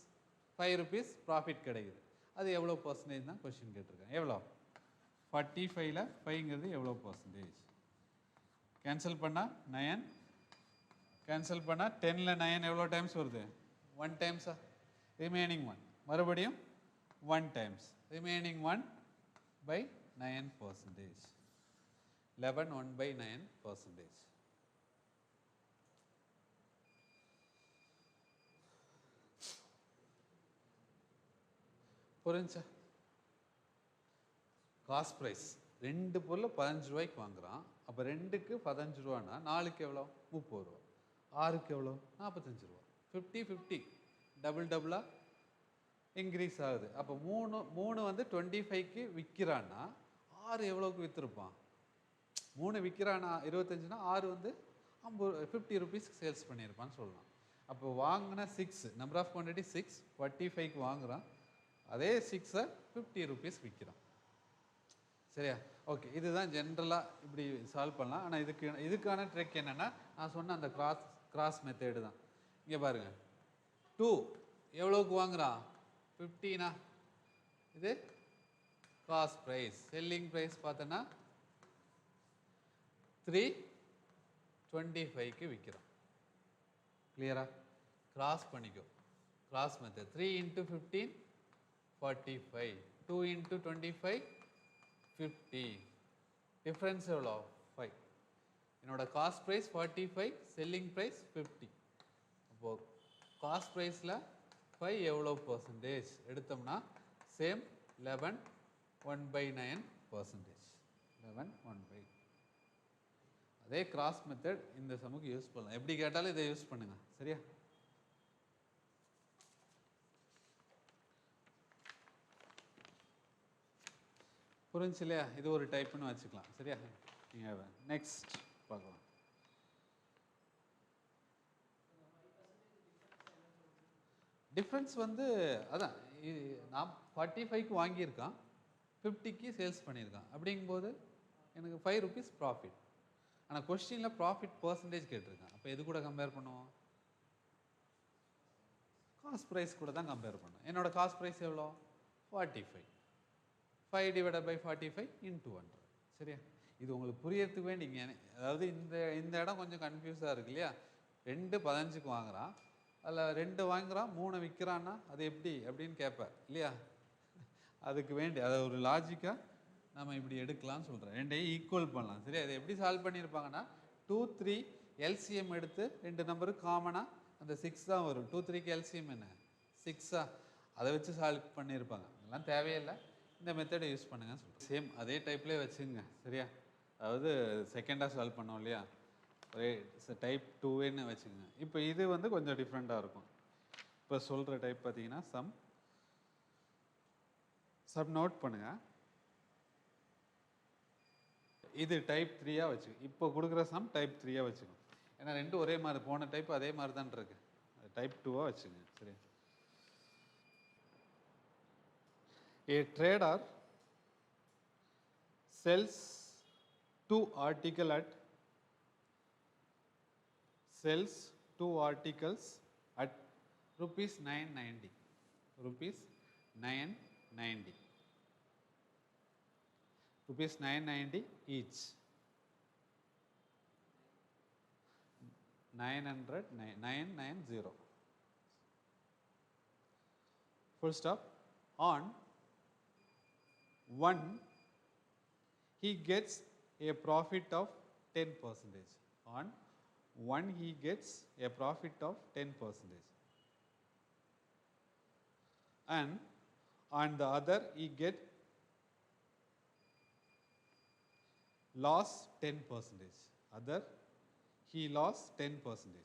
5 ருபீஸ் ப்ராஃபிட் கிடைக்குது. அது எவ்வளோ பர்சன்டேஜ் தான் கொஸ்டின் கேட்டிருக்கேன். எவ்வளோ 45ல் 5ங்கிறது எவ்வளோ பர்சன்டேஜ்? கேன்சல் பண்ணால் 9, கேன்சல் பண்ணால் 10ல் 9 எவ்வளோ டைம்ஸ் வருது? 1 டைம்ஸா? ரிமைனிங் 1 மறுபடியும் 1 டைம்ஸ், ரிமைனிங் 1/9%. 11 1/9%. புரிஞ்சா? காஸ்ட் ப்ரைஸ் 2 பொருள் 15 ரூபாய்க்கு வாங்குறான். அப்போ 2க்கு 15 ரூபான்னா 4க்கு எவ்வளோ? 30 ரூபா. 6க்கு எவ்வளோ? 45 ரூபா. 50 டபுளாக இன்க்ரீஸ் ஆகுது. அப்போ மூணு வந்து 25க்கு விற்கிறான்னா 6 எவ்வளோக்கு விற்றுருப்பான்? 3 விற்கிறானா 25னா 6 வந்து 50 ருபீஸ்க்கு சேல்ஸ் பண்ணியிருப்பான்னு சொல்லலாம். அப்போ வாங்கின 6 நம்பர் ஆஃப் குவான்டிட்டி 6 45க்கு வாங்குறான், அதே 6-ஐ 50 ருபீஸ் விற்கிறான். சரியா? ஓகே, இதுதான் ஜென்ரலாக இப்படி சால்வ் பண்ணலாம். ஆனால் இதுக்கான ட்ரிக் என்னென்னா, நான் சொன்ன அந்த கிராஸ் மெத்தேடு தான். இங்கே பாருங்கள், 2 எவ்வளோக்கு வாங்குறான்? 15. இது காஸ்ட் ப்ரைஸ். செல்லிங் ப்ரைஸ் பார்த்தோன்னா 325க்கு விற்கிறான். கிளியரா? கிராஸ் பண்ணிக்கோ, கிராஸ் மெத்தட். 3 × 15 45, 2 × 25 50. டிஃப்ரென்ஸ் எவ்வளோ? 5. என்னோட காஸ்ட் ப்ரைஸ் 45, செல்லிங் ப்ரைஸ் 50. அப்போது காஸ்ட் ப்ரைஸில் 5 எவ்வளோ பர்சன்டேஜ் எடுத்தோம்னா சேம் 11 1/9%. 11 1/9. அதே கிராஸ் மெத்தட் இந்த சமுக்கு யூஸ் பண்ணலாம். எப்படி கேட்டாலும் இதை யூஸ் பண்ணுங்க. சரியா? புரிஞ்சு இல்லையா? இது ஒரு டைப்னு வச்சுக்கலாம். சரியா? நீங்கள் நெக்ஸ்ட் பார்க்கலாம். டிஃப்ரென்ஸ் வந்து அதான், நான் 45க்கு வாங்கியிருக்கான், 50க்கு சேல்ஸ் பண்ணியிருக்கான். அப்படிங்கும்போது எனக்கு 5 ருபீஸ் ப்ராஃபிட். ஆனால் கொஸ்டினில் ப்ராஃபிட் பர்சன்டேஜ் கேட்டிருக்கான். அப்போ எது கூட கம்பேர் பண்ணுவோம்? காஸ்ட் ப்ரைஸ் கூட தான் கம்பேர் பண்ணுவோம். என்னோட காஸ்ட் ப்ரைஸ் எவ்வளோ? 45. 5 / 45 × 100. சரியா? இது உங்களுக்கு புரியறதுக்கு வேண்டிங்க. அதாவது இந்த இடம் கொஞ்சம் கன்ஃபியூஸாக இருக்கு இல்லையா? 2 15க்கு வாங்குறான், அதில் 2 வாங்குறான், 3 விற்கிறான்னா அது எப்படி அப்படின்னு கேட்பேன் இல்லையா? அதுக்கு வேண்டி அதை ஒரு லாஜிக்காக நம்ம இப்படி எடுக்கலாம்னு சொல்கிறேன். 2ஐயும் ஈக்குவல் பண்ணலாம். சரியா? இதை எப்படி சால்வ் பண்ணியிருப்பாங்கன்னா 2 3 எல்சிஎம் எடுத்து 2 நம்பருக்கு காமனாக அந்த 6 தான் வரும். 2 3க்கு எல்சிஎம் என்ன? 6ஆ? அதை வச்சு சால்வ் பண்ணியிருப்பாங்க. அதெல்லாம் தேவையில்லை, இந்த மெத்தடை யூஸ் பண்ணுங்கன்னு சொல்கிறேன். சேம் அதே டைப்லேயே வச்சுங்க. சரியா? அதாவது செகண்டாக சால்வ் பண்ணோம் இல்லையா? ஒரே டைப் 2ன்னு வச்சுக்கோங்க. இப்போ இது வந்து கொஞ்சம் டிஃப்ரெண்ட்டாக இருக்கும். இப்போ சொல்கிற டைப் பார்த்தீங்கன்னா சம் நோட் பண்ணுங்கள். இது டைப் 3ஆக வச்சுக்கோங்க. இப்போ கொடுக்குற சம் டைப் 3ஆக வச்சுக்கோங்க. ஏன்னா ரெண்டும் ஒரே மாதிரி, போன டைப் அதே மாதிரி தான் இருக்கு. டைப் 2ஆக வச்சுக்கோங்க. சரி. A trader sells 2 articles at rupees 990. Rupees 990. Rupees 990 each. 990. Full stop. On 1, he gets a profit of 10%. On 1, he gets a profit of 10%. And on the other, he get loss 10%. Other, he lost 10%.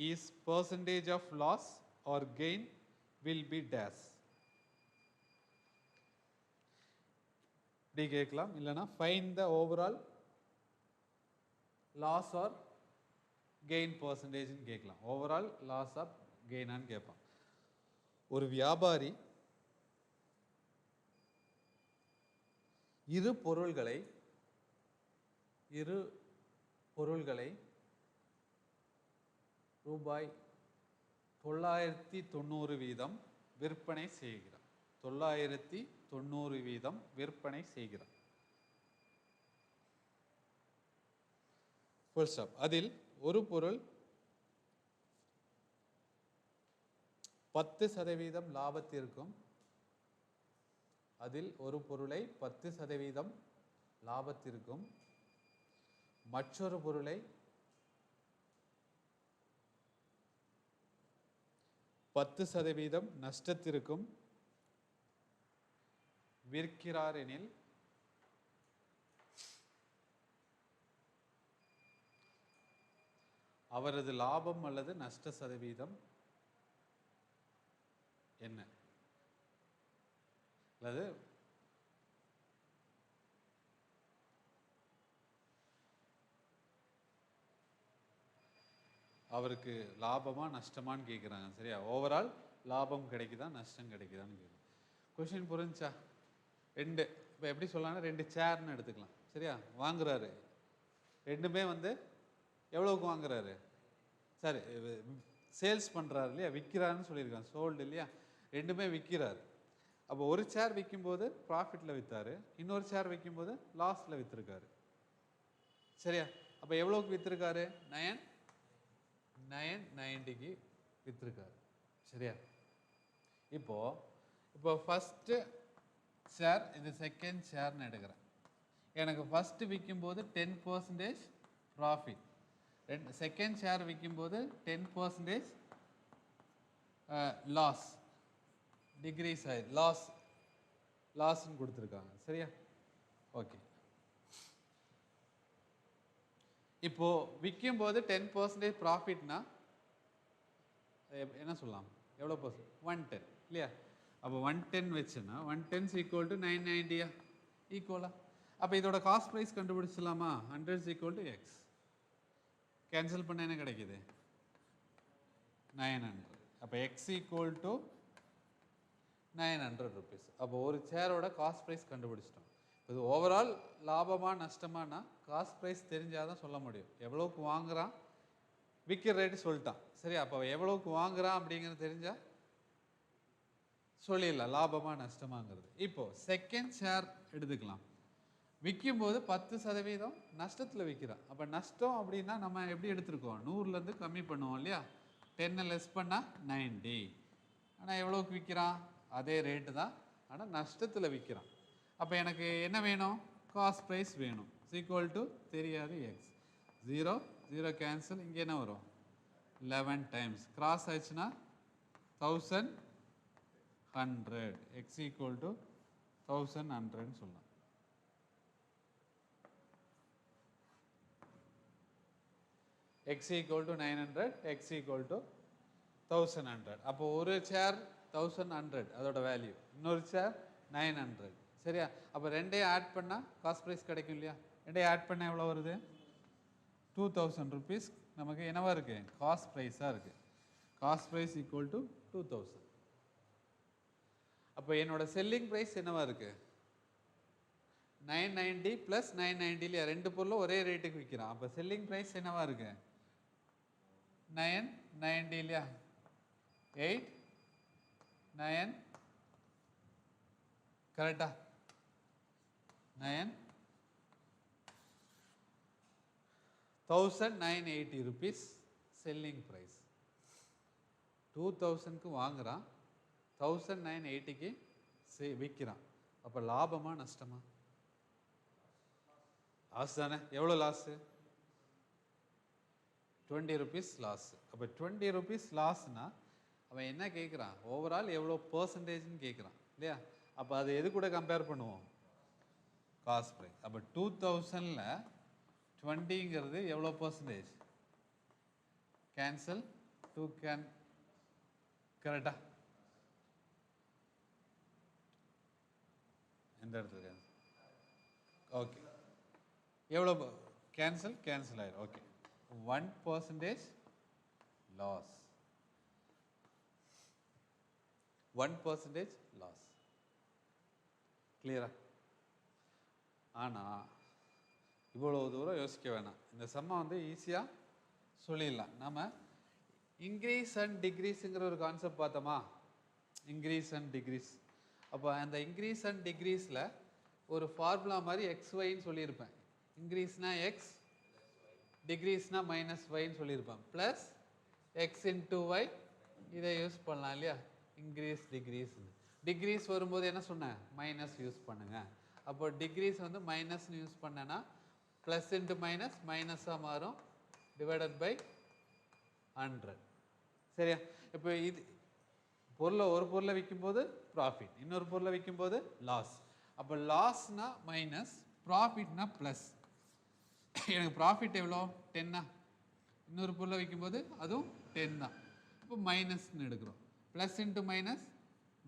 Is percentage of loss or gain will be dash. இப்படி கேட்கலாம். இல்லைனா find the overall loss or gain percentage கேட்கலாம். Overall loss of கெயினான்னு கேட்பான். ஒரு வியாபாரி இரு பொருள்களை ரூபாய் 990 வீதம் விற்பனை செய்கிறார். 990 வீதம் விற்பனை செய்கிறார். Full stop. அதில் ஒரு பொருள் 10% லாபத்திற்கும், அதில் ஒரு பொருளை 10% லாபத்திற்கும், மற்றொரு பொருளை 10% நஷ்டத்திற்கும் விற்கிறார் எனில் அவரது லாபம் அல்லது நஷ்ட சதவீதம் என்ன? அல்லது அவருக்கு லாபமா நஷ்டமான்னு கேட்குறாங்க. சரியா? ஓவரால் லாபம் கிடைக்குதா நஷ்டம் கிடைக்குதான்னு கேட்குறாங்க. கொஷின் புரிஞ்சா? ரெண்டு, இப்போ எப்படி சொல்லலாம்னா 2 சேர்னு எடுத்துக்கலாம். சரியா? வாங்குறாரு, ரெண்டுமே வந்து எவ்வளோக்கு வாங்குறாரு? சரி, சேல்ஸ் பண்ணுறாரு இல்லையா, விற்கிறாருன்னு சொல்லியிருக்காங்க, சோல்டு இல்லையா, ரெண்டுமே விற்கிறாரு. அப்போ ஒரு சேர் விற்கும்போது ப்ராஃபிட்டில் விற்றாரு, இன்னொரு சேர் விற்கும்போது லாஸில் விற்றுருக்காரு. சரியா? அப்போ எவ்வளோக்கு விற்றுருக்காரு? 990க்கு விற்றுருக்காரு. சரியா? இப்போ ஃபஸ்ட்டு ஷேர், இது செகண்ட் ஷேர்னு எடுக்கிறேன். எனக்கு ஃபஸ்ட்டு விற்கும்போது 10% ப்ராஃபிட், செகண்ட் ஷேர் விற்கும்போது 10% லாஸ், டிக்ரீஸ் ஆகி லாஸ்ன்னு கொடுத்துருக்காங்க. சரியா? ஓகே. இப்போ விற்கும்போது 10% ப்ராஃபிட்னா என்ன சொல்லலாம்? எவ்வளோ பர்சன்ட்? 110 இல்லையா? அப்போ 110 வச்சுன்னா 110 ஈக்குவல் டு 990 ஈக்குவலா? அப்போ இதோட காஸ்ட் ப்ரைஸ் கண்டுபிடிச்சிடலாமா? 100 ஈக்குவல் டு எக்ஸ். கேன்சல் பண்ண என்ன கிடைக்குது? 900. அப்போ எக்ஸ் ஈக்குவல் டு 900 ருபீஸ். அப்போ ஒரு சேரோட காஸ்ட் ப்ரைஸ் கண்டுபிடிச்சிட்டோம். இது ஓவரால் லாபமா நஷ்டமானா காஸ்ட் ப்ரைஸ் தெரிஞ்சால் தான் சொல்ல முடியும். எவ்வளோக்கு வாங்குறான், விற்கிற ரேட்டு சொல்லிட்டான். சரி, அப்போ எவ்வளோக்கு வாங்குறான் அப்படிங்கிறது தெரிஞ்சால் சொல்லிடலாம் லாபமா நஷ்டமாங்கிறது. இப்போ செகண்ட் ஷேர் எடுத்துக்கலாம். விற்கும்போது 10% நஷ்டத்தில் விற்கிறான். அப்போ நஷ்டம் அப்படின்னா நம்ம எப்படி எடுத்துருக்கோம்? 100லேருந்து கம்மி பண்ணுவோம் இல்லையா? 10 லெஸ் பண்ணால் 90. ஆனால் எவ்வளோக்கு விற்கிறான்? அதே ரேட்டு தான், ஆனால் நஷ்டத்தில் விற்கிறான். அப்போ எனக்கு என்ன வேணும்? காஸ்ட் ப்ரைஸ் வேணும். ஈக்குவல் டு தெரியாது எக்ஸ். 0 0 கேன்சல். இங்கே என்ன வரும்? 11 டைம்ஸ் கிராஸ் ஆச்சுன்னா 1100. எக்ஸ் ஈக்குவல் டு 1100ன்னு சொல்லலாம். X equal to 900, X equal to 1100. அப்போ ஒரு சேர் 1100 அதோட வேல்யூ, இன்னொரு சேர் 900. சரியா? அப்போ ரெண்டையும் ஆட் பண்ணால் காஸ்ட் ப்ரைஸ் கிடைக்கும் இல்லையா? ரெண்டையும் ஆட் பண்ணால் எவ்வளோ வருது? 2000 ருபீஸ் நமக்கு என்னவா இருக்குது? காஸ்ட் ப்ரைஸாக இருக்குது. Cost price equal to 2000. அப்போ என்னோட செல்லிங் ப்ரைஸ் என்னவா இருக்குது? 990 ப்ளஸ் 990 இல்லையா? ரெண்டு பொருளும் ஒரே ரேட்டுக்கு விற்கிறான். அப்போ செல்லிங் ப்ரைஸ் என்னவா இருக்கு? 990 இல்லையா? 8 9 கரெக்டா? 1980 ருபீஸ் செல்லிங் ப்ரைஸ். 2000க்கு வாங்குறான், 1980க்கு விற்கிறான். அப்போ லாபமா நஷ்டமா? லாஸ் தானே. எவ்வளோ லாஸு? 20 rupees loss. அப்போ 20 ருபீஸ் லாஸ்னா அவன் என்ன கேட்குறான்? ஓவரால் எவ்வளோ பர்சன்டேஜ்னு கேட்குறான் இல்லையா? அப்போ அது எது கூட கம்பேர் பண்ணுவோம்? Cost price. அப்போ 2000ல் 20ங்கிறது எவ்வளோ பர்சன்டேஜ்? கேன்சல் 2 கேன் கரெக்டா? எந்த இடத்துல கேன்சல்? ஓகே. எவ்வளோ கேன்சல் ஆயிடும். ஓகே. 1% லாஸ். 1% லாஸ். கிளியரா? ஆனால் இவ்வளோ தூரம் யோசிக்க வேணாம். இந்த சம்மை வந்து ஈஸியாக சொல்லிடலாம். நம்ம இன்க்ரீஸ் அண்ட் டிக்ரீஸுங்கிற ஒரு கான்செப்ட் பார்த்தோமா, இன்க்ரீஸ் அண்ட் டிக்ரீஸ். அப்போ அந்த இன்க்ரீஸ் அண்ட் டிக்ரீஸில் ஒரு ஃபார்முலா மாதிரி XYன்னு சொல்லியிருப்பேன். இன்க்ரீஸ்னா எக்ஸ், டிக்ரீஸ்னா -y சொல்லியிருப்பேன். ப்ளஸ் எக்ஸ் இன்ட்டு ஒய், இதை யூஸ் பண்ணலாம் இல்லையா, இன்க்ரீஸ் டிக்ரீஸ். டிக்ரீஸ் வரும்போது என்ன சொன்னேன், மைனஸ் யூஸ் பண்ணுங்க. அப்போ டிக்ரீஸ் வந்து மைனஸ்னு யூஸ் பண்ணேன்னா ப்ளஸ் இன்ட்டு மைனஸ் மைனஸாக மாறும், டிவைடட் பை 100. சரியா? இப்போ இது ஒரு பொருளை விற்கும்போது ப்ராஃபிட், இன்னொரு பொருளை விற்கும்போது லாஸ். அப்போ லாஸ்னா மைனஸ், ப்ராஃபிட்னா ப்ளஸ். எனக்கு ப்ராஃபிட் எவ்வளோ, 10. இன்னொரு பொருளை விற்கும்போது அதுவும் 10 தான். இப்போ மைனஸ்ன்னு எடுக்கிறோம். Plus into minus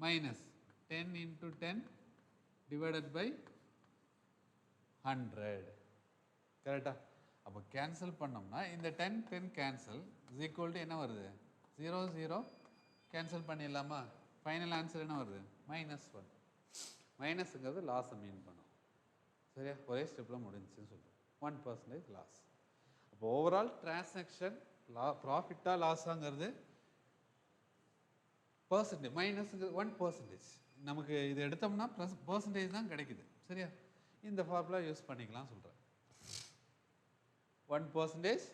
minus, 10 into 10 divided by 100. கரெக்டா? அப்போ கேன்சல் பண்ணோம்னா இந்த 10 கேன்சல் இஸ் ஈக்குவல் டு என்ன வருது, 0 0 கேன்சல் பண்ணிடலாமா? ஃபைனல் ஆன்சர் என்ன வருது, -1. மைனஸுங்கிறது லாஸை மீன் பண்ணும். சரியா? ஒரே ஸ்டெப்பில் முடிஞ்சுன்னு சொல்லுவோம். 1% லாஸ். அப்போ ஓவரால் டிரான்சாக்ஷன் ப்ராஃபிட்டா லாஸாங்கிறது பர்சன்டேஜ், மைனஸுங்கிறது 1%. நமக்கு இது எடுத்தோம்னா பர்சன்டேஜ் தான் கிடைக்குது. சரியா? இந்த ஃபார்முலா யூஸ் பண்ணிக்கலாம் சொல்கிறேன். 1%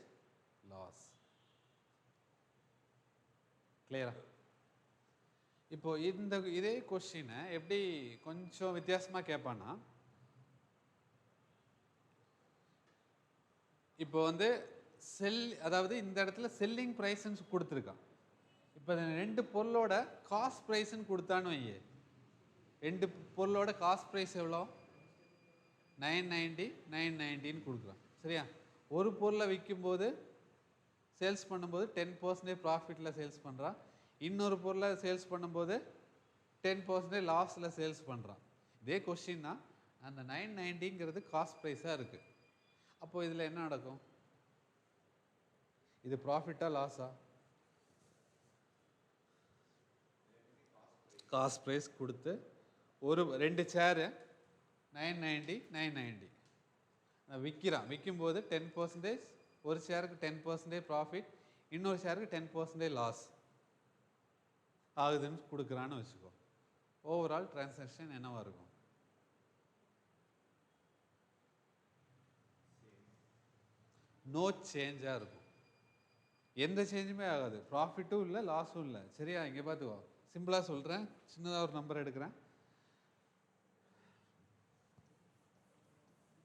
லாஸ். கிளியரா? இப்போ இதே கொஸ்டினை எப்படி கொஞ்சம் வித்தியாசமாக கேட்பான்னா, இப்போ வந்து அதாவது இந்த இடத்துல செல்லிங் ப்ரைஸ்ன்னு கொடுத்துருக்கான். இப்போ ரெண்டு பொருளோட காஸ்ட் ப்ரைஸ்ன்னு கொடுத்தான்னு வையே, ரெண்டு பொருளோட காஸ்ட் ப்ரைஸ் எவ்வளோ, 990 990ன்னு கொடுக்குறான். சரியா? ஒரு பொருளை விற்கும்போது சேல்ஸ் பண்ணும்போது 10% ப்ராஃபிட்டில் சேல்ஸ் பண்ணுறான், இன்னொரு பொருளை சேல்ஸ் பண்ணும்போது 10% லாஸில் சேல்ஸ் பண்ணுறான். இதே கொஸ்டின் தான். அந்த 990ங்கிறது காஸ்ட் ப்ரைஸாக இருக்குது. அப்போது இதில் என்ன நடக்கும், இது ப்ராஃபிட்டா லாஸா? காஸ்ட் ப்ரைஸ் கொடுத்து ரெண்டு சேரு 990 990 விற்கிறான். விற்கும்போது 10%, ஒரு ஷேருக்கு 10% ப்ராஃபிட், இன்னொரு ஷேருக்கு 10% லாஸ் ஆகுதுன்னு கொடுக்குறான்னு வச்சுக்கோ. ஓவரால் டிரான்சாக்ஷன் என்னவா இருக்கும், நோ சேஞ்சாக இருக்கும். எந்த சேஞ்சுமே ஆகாது, ப்ராஃபிட்டும் இல்லை லாஸும் இல்லை. சரியா? இங்கே பார்த்துக்கோ, சிம்பிளாக சொல்கிறேன், சின்னதாக ஒரு நம்பர் எடுக்கிறேன்.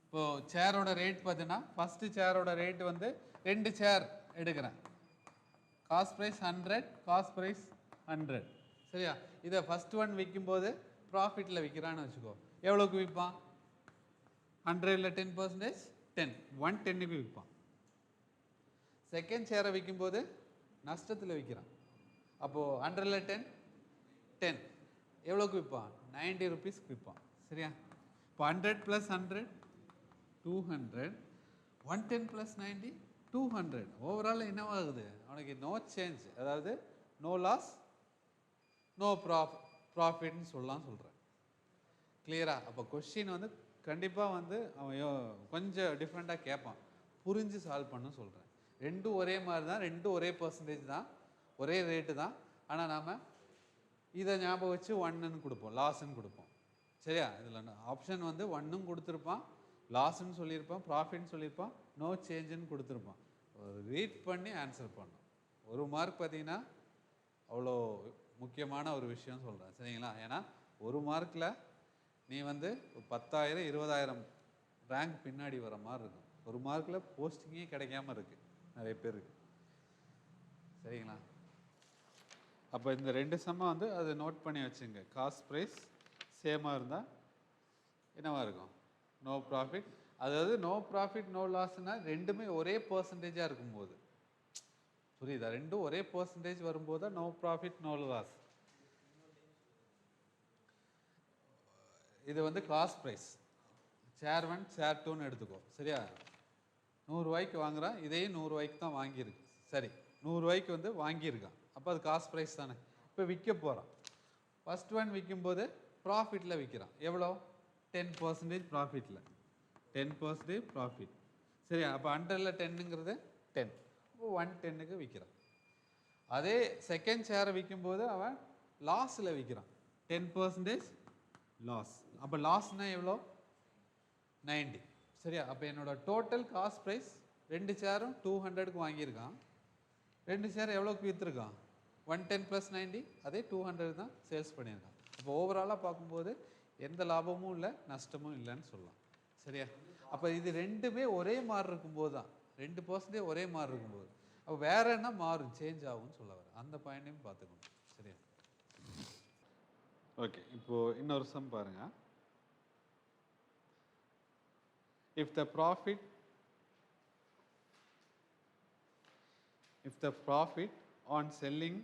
இப்போது சேரோட ரேட் பார்த்தீங்கன்னா, ஃபஸ்ட்டு சேரோட ரேட் வந்து 2 சேர் எடுக்கிறேன். Cost price 100, cost price 100. சரியா? இதை ஃபஸ்ட் ஒன் விற்கும்போது ப்ராஃபிட்டில் விற்கிறான்னு வச்சுக்கோ. எவ்வளோக்கு விற்பான், 100ல் 10%, 10 110க்கு விற்பான். செகண்ட் சேரை விற்கும்போது நஷ்டத்தில் விற்கிறான். அப்போது 100ல் 10 10 எவ்வளோக்கு விற்பான், 90 ருபீஸ்க்கு விற்பான். சரியா? இப்போ 100 + 100 200, 110 + 90 200. ஓவரால் என்னவாகுது, அவனுக்கு நோ சேஞ்ச், அதாவது நோ லாஸ் நோ ப்ராஃபிட்னு சொல்கிறேன். கிளியரா? அப்போ கொஸ்டின் வந்து கண்டிப்பாக வந்து அவன் கொஞ்சம் டிஃப்ரெண்ட்டாக கேட்பான், புரிஞ்சு சால்வ் பண்ண சொல்கிறேன். ரெண்டும் ஒரே மாதிரி தான், ரெண்டும் ஒரே பர்சன்டேஜ் தான், ஒரே ரேட்டு தான். ஆனால் நாம் இதை ஞாபகம் வச்சு 1ன்னு கொடுப்போம், லாஸ்ன்னு கொடுப்போம். சரியா? இதில் ஆப்ஷன் வந்து 1ன்னு கொடுத்துருப்பான், லாஸ்ன்னு சொல்லியிருப்பான், ப்ராஃபிட்னு சொல்லியிருப்பான், நோ சேஞ்சுன்னு கொடுத்துருப்பான். ரீட் பண்ணி ஆன்சர் பண்ணோம். 1 மார்க் பார்த்தீங்கன்னா அவ்வளோ முக்கியமான ஒரு விஷயம் சொல்கிறேன். சரிங்களா? ஏன்னா 1 மார்க்கில் நீ வந்து 10,000 20,000 ரேங்க் பின்னாடி வர மாதிரி இருக்கும். 1 மார்க்கில் போஸ்டிங்கே கிடைக்காம இருக்குது நிறைய பேருக்கு. சரிங்களா? அப்போ இந்த 2 சம்மை வந்து அதை நோட் பண்ணி வச்சுங்க. காஸ்ட் ப்ரைஸ் சேமாக இருந்தால் என்னவா இருக்கும், நோ ப்ராஃபிட். அதாவது நோ ப்ராஃபிட் நோ லாஸ்னா ரெண்டுமே ஒரே பர்சன்டேஜாக இருக்கும்போது, புரியுதா? ரெண்டும் ஒரே பர்சன்டேஜ் வரும்போது தான் நோ ப்ராஃபிட் நோ லாஸ். இது வந்து காஸ்ட் ப்ரைஸ். சேர் 1 சேர் 2ன்னு எடுத்துக்கோ. சரியா? 100 ரூபாய்க்கு வாங்குறான், இதையும் 100 ரூபாய்க்கு தான் வாங்கியிருக்கு. சரி, 100 ரூபாய்க்கு வந்து வாங்கியிருக்கான். அப்போ அது காஸ்ட் ப்ரைஸ் தானே. இப்போ விற்க போகிறான். ஃபஸ்ட் ஒன் விற்கும்போது ப்ராஃபிட்டில் விற்கிறான். எவ்வளோ, 10% ப்ராஃபிட்டில். 10% ப்ராஃபிட். சரி, அப்போ 100ல் 10ங்கிறது 10. இப்போ 110க்கு விற்கிறான். அதே செகண்ட் ஷேரை விற்கும்போது அவன் லாஸில் விற்கிறான். 10% லாஸ். அப்போ லாஸ்னால் எவ்வளோ? 90. சரியா? அப்போ என்னோட டோட்டல் காஸ்ட் ப்ரைஸ் 2 ஷேரும் 200க்கு வாங்கியிருக்கான். 2 ஷேர் எவ்வளோக்கு விற்றுருக்கான்? 110 + 90, அதே 200 தான் சேல்ஸ் பண்ணியிருக்கான். அப்போ ஓவராலாக பார்க்கும்போது எந்த லாபமும் இல்லை, நஷ்டமும் இல்லைன்னு சொல்லலாம். சரியா? அப்போ இது ரெண்டுமே ஒரே மாதிரி இருக்கும்போது தான், 2% ஒரே மாதிரி இருக்கும்போது, அப்போ வேற என்ன மாறும், சேஞ்ச் ஆகும்னு சொல்ல வர. அந்த பாயிண்டையும் பார்த்துக்கணும். சரியா? ஓகே, இப்போ இன்னொரு சம் பாருங்க. If the profit on selling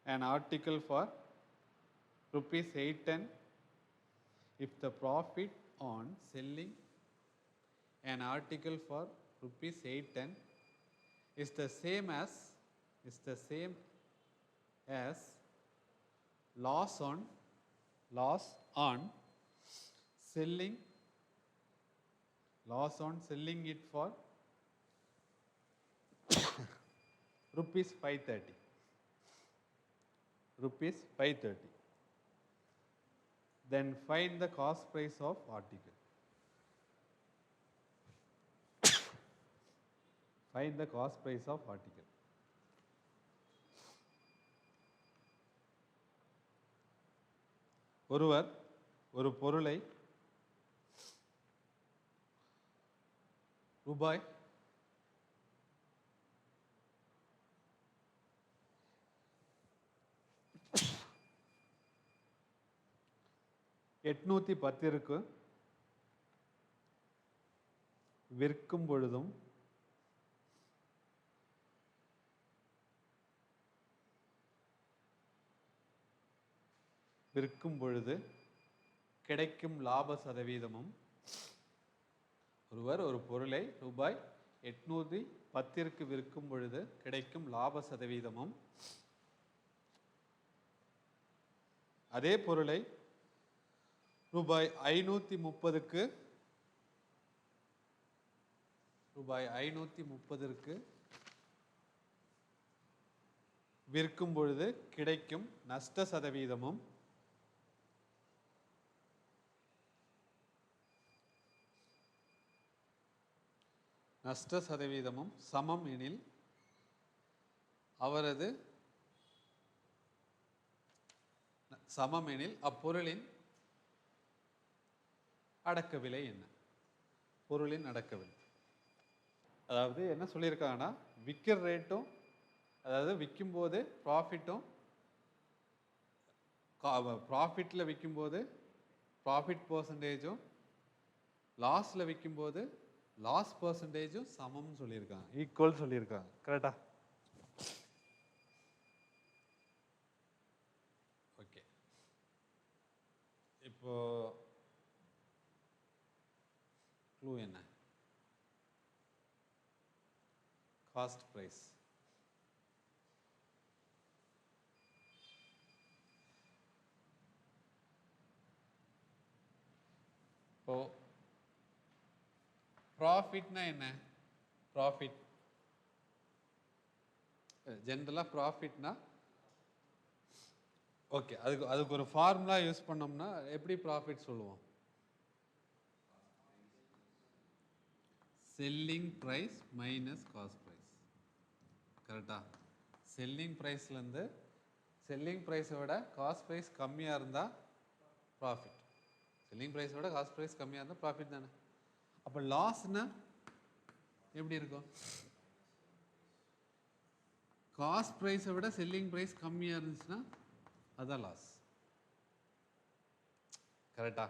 an article for rupees 810, if the profit on selling an article for rupees 810 is the same as loss on selling it for rupees 530, then find the cost price of article. Find the cost price of article. ஒருவர் ஒரு பொருளை ரூபாய் 810க்கு விற்கும் பொழுது கிடைக்கும் லாப சதவீதமும், ஒருவர் ஒரு பொருளை ரூபாய் 810க்கு விற்கும் பொழுது கிடைக்கும் லாப சதவீதமும், அதே பொருளை ரூபாய் 530க்கு விற்கும் பொழுது கிடைக்கும் நஷ்ட சதவீதமும் சமம் எனில் அப்பொருளின் அடக்க விலை என்ன? பொருளின் அடக்க விலை. அதாவது என்ன சொல்லியிருக்காங்கன்னா, விற்கிற ரேட்டும், அதாவது விற்கும்போது ப்ராஃபிட்டும், ப்ராஃபிட்டில் விற்கும்போது ப்ராஃபிட் பர்சன்டேஜும், லாஸில் விற்கும்போது லாஸ் பர்சன்டேஜும் சமம்னு சொல்லியிருக்காங்க, ஈக்குவல் சொல்லியிருக்காங்க. கரெக்டா? ஓகே, இப்போ க்ளூ என்ன? Cost price. இப்போ ப்ராஃபிட்னா என்ன? ப்ராஃபிட் ஜென்ரலாக ப்ராஃபிட்னா, ஓகே, அதுக்கு ஒரு ஃபார்முலா யூஸ் பண்ணோம்னா எப்படி ப்ராஃபிட் சொல்லுவோம்? Selling price minus cost price. கரெக்டா? செல்லிங் ப்ரைஸ்லேருந்து செல்லிங் ப்ரைஸை விட காஸ்ட் ப்ரைஸ் கம்மியாக இருந்தால் ப்ராஃபிட். செல்லிங் ப்ரைஸை விட காஸ்ட் ப்ரைஸ் கம்மியாக இருந்தால் ப்ராஃபிட் தானே. அப்போ லாஸ்னா எப்படி இருக்கும்? காஸ்ட் ப்ரைஸை விட செல்லிங் ப்ரைஸ் கம்மியாக இருந்துச்சுன்னா அதான் லாஸ். கரெக்டா?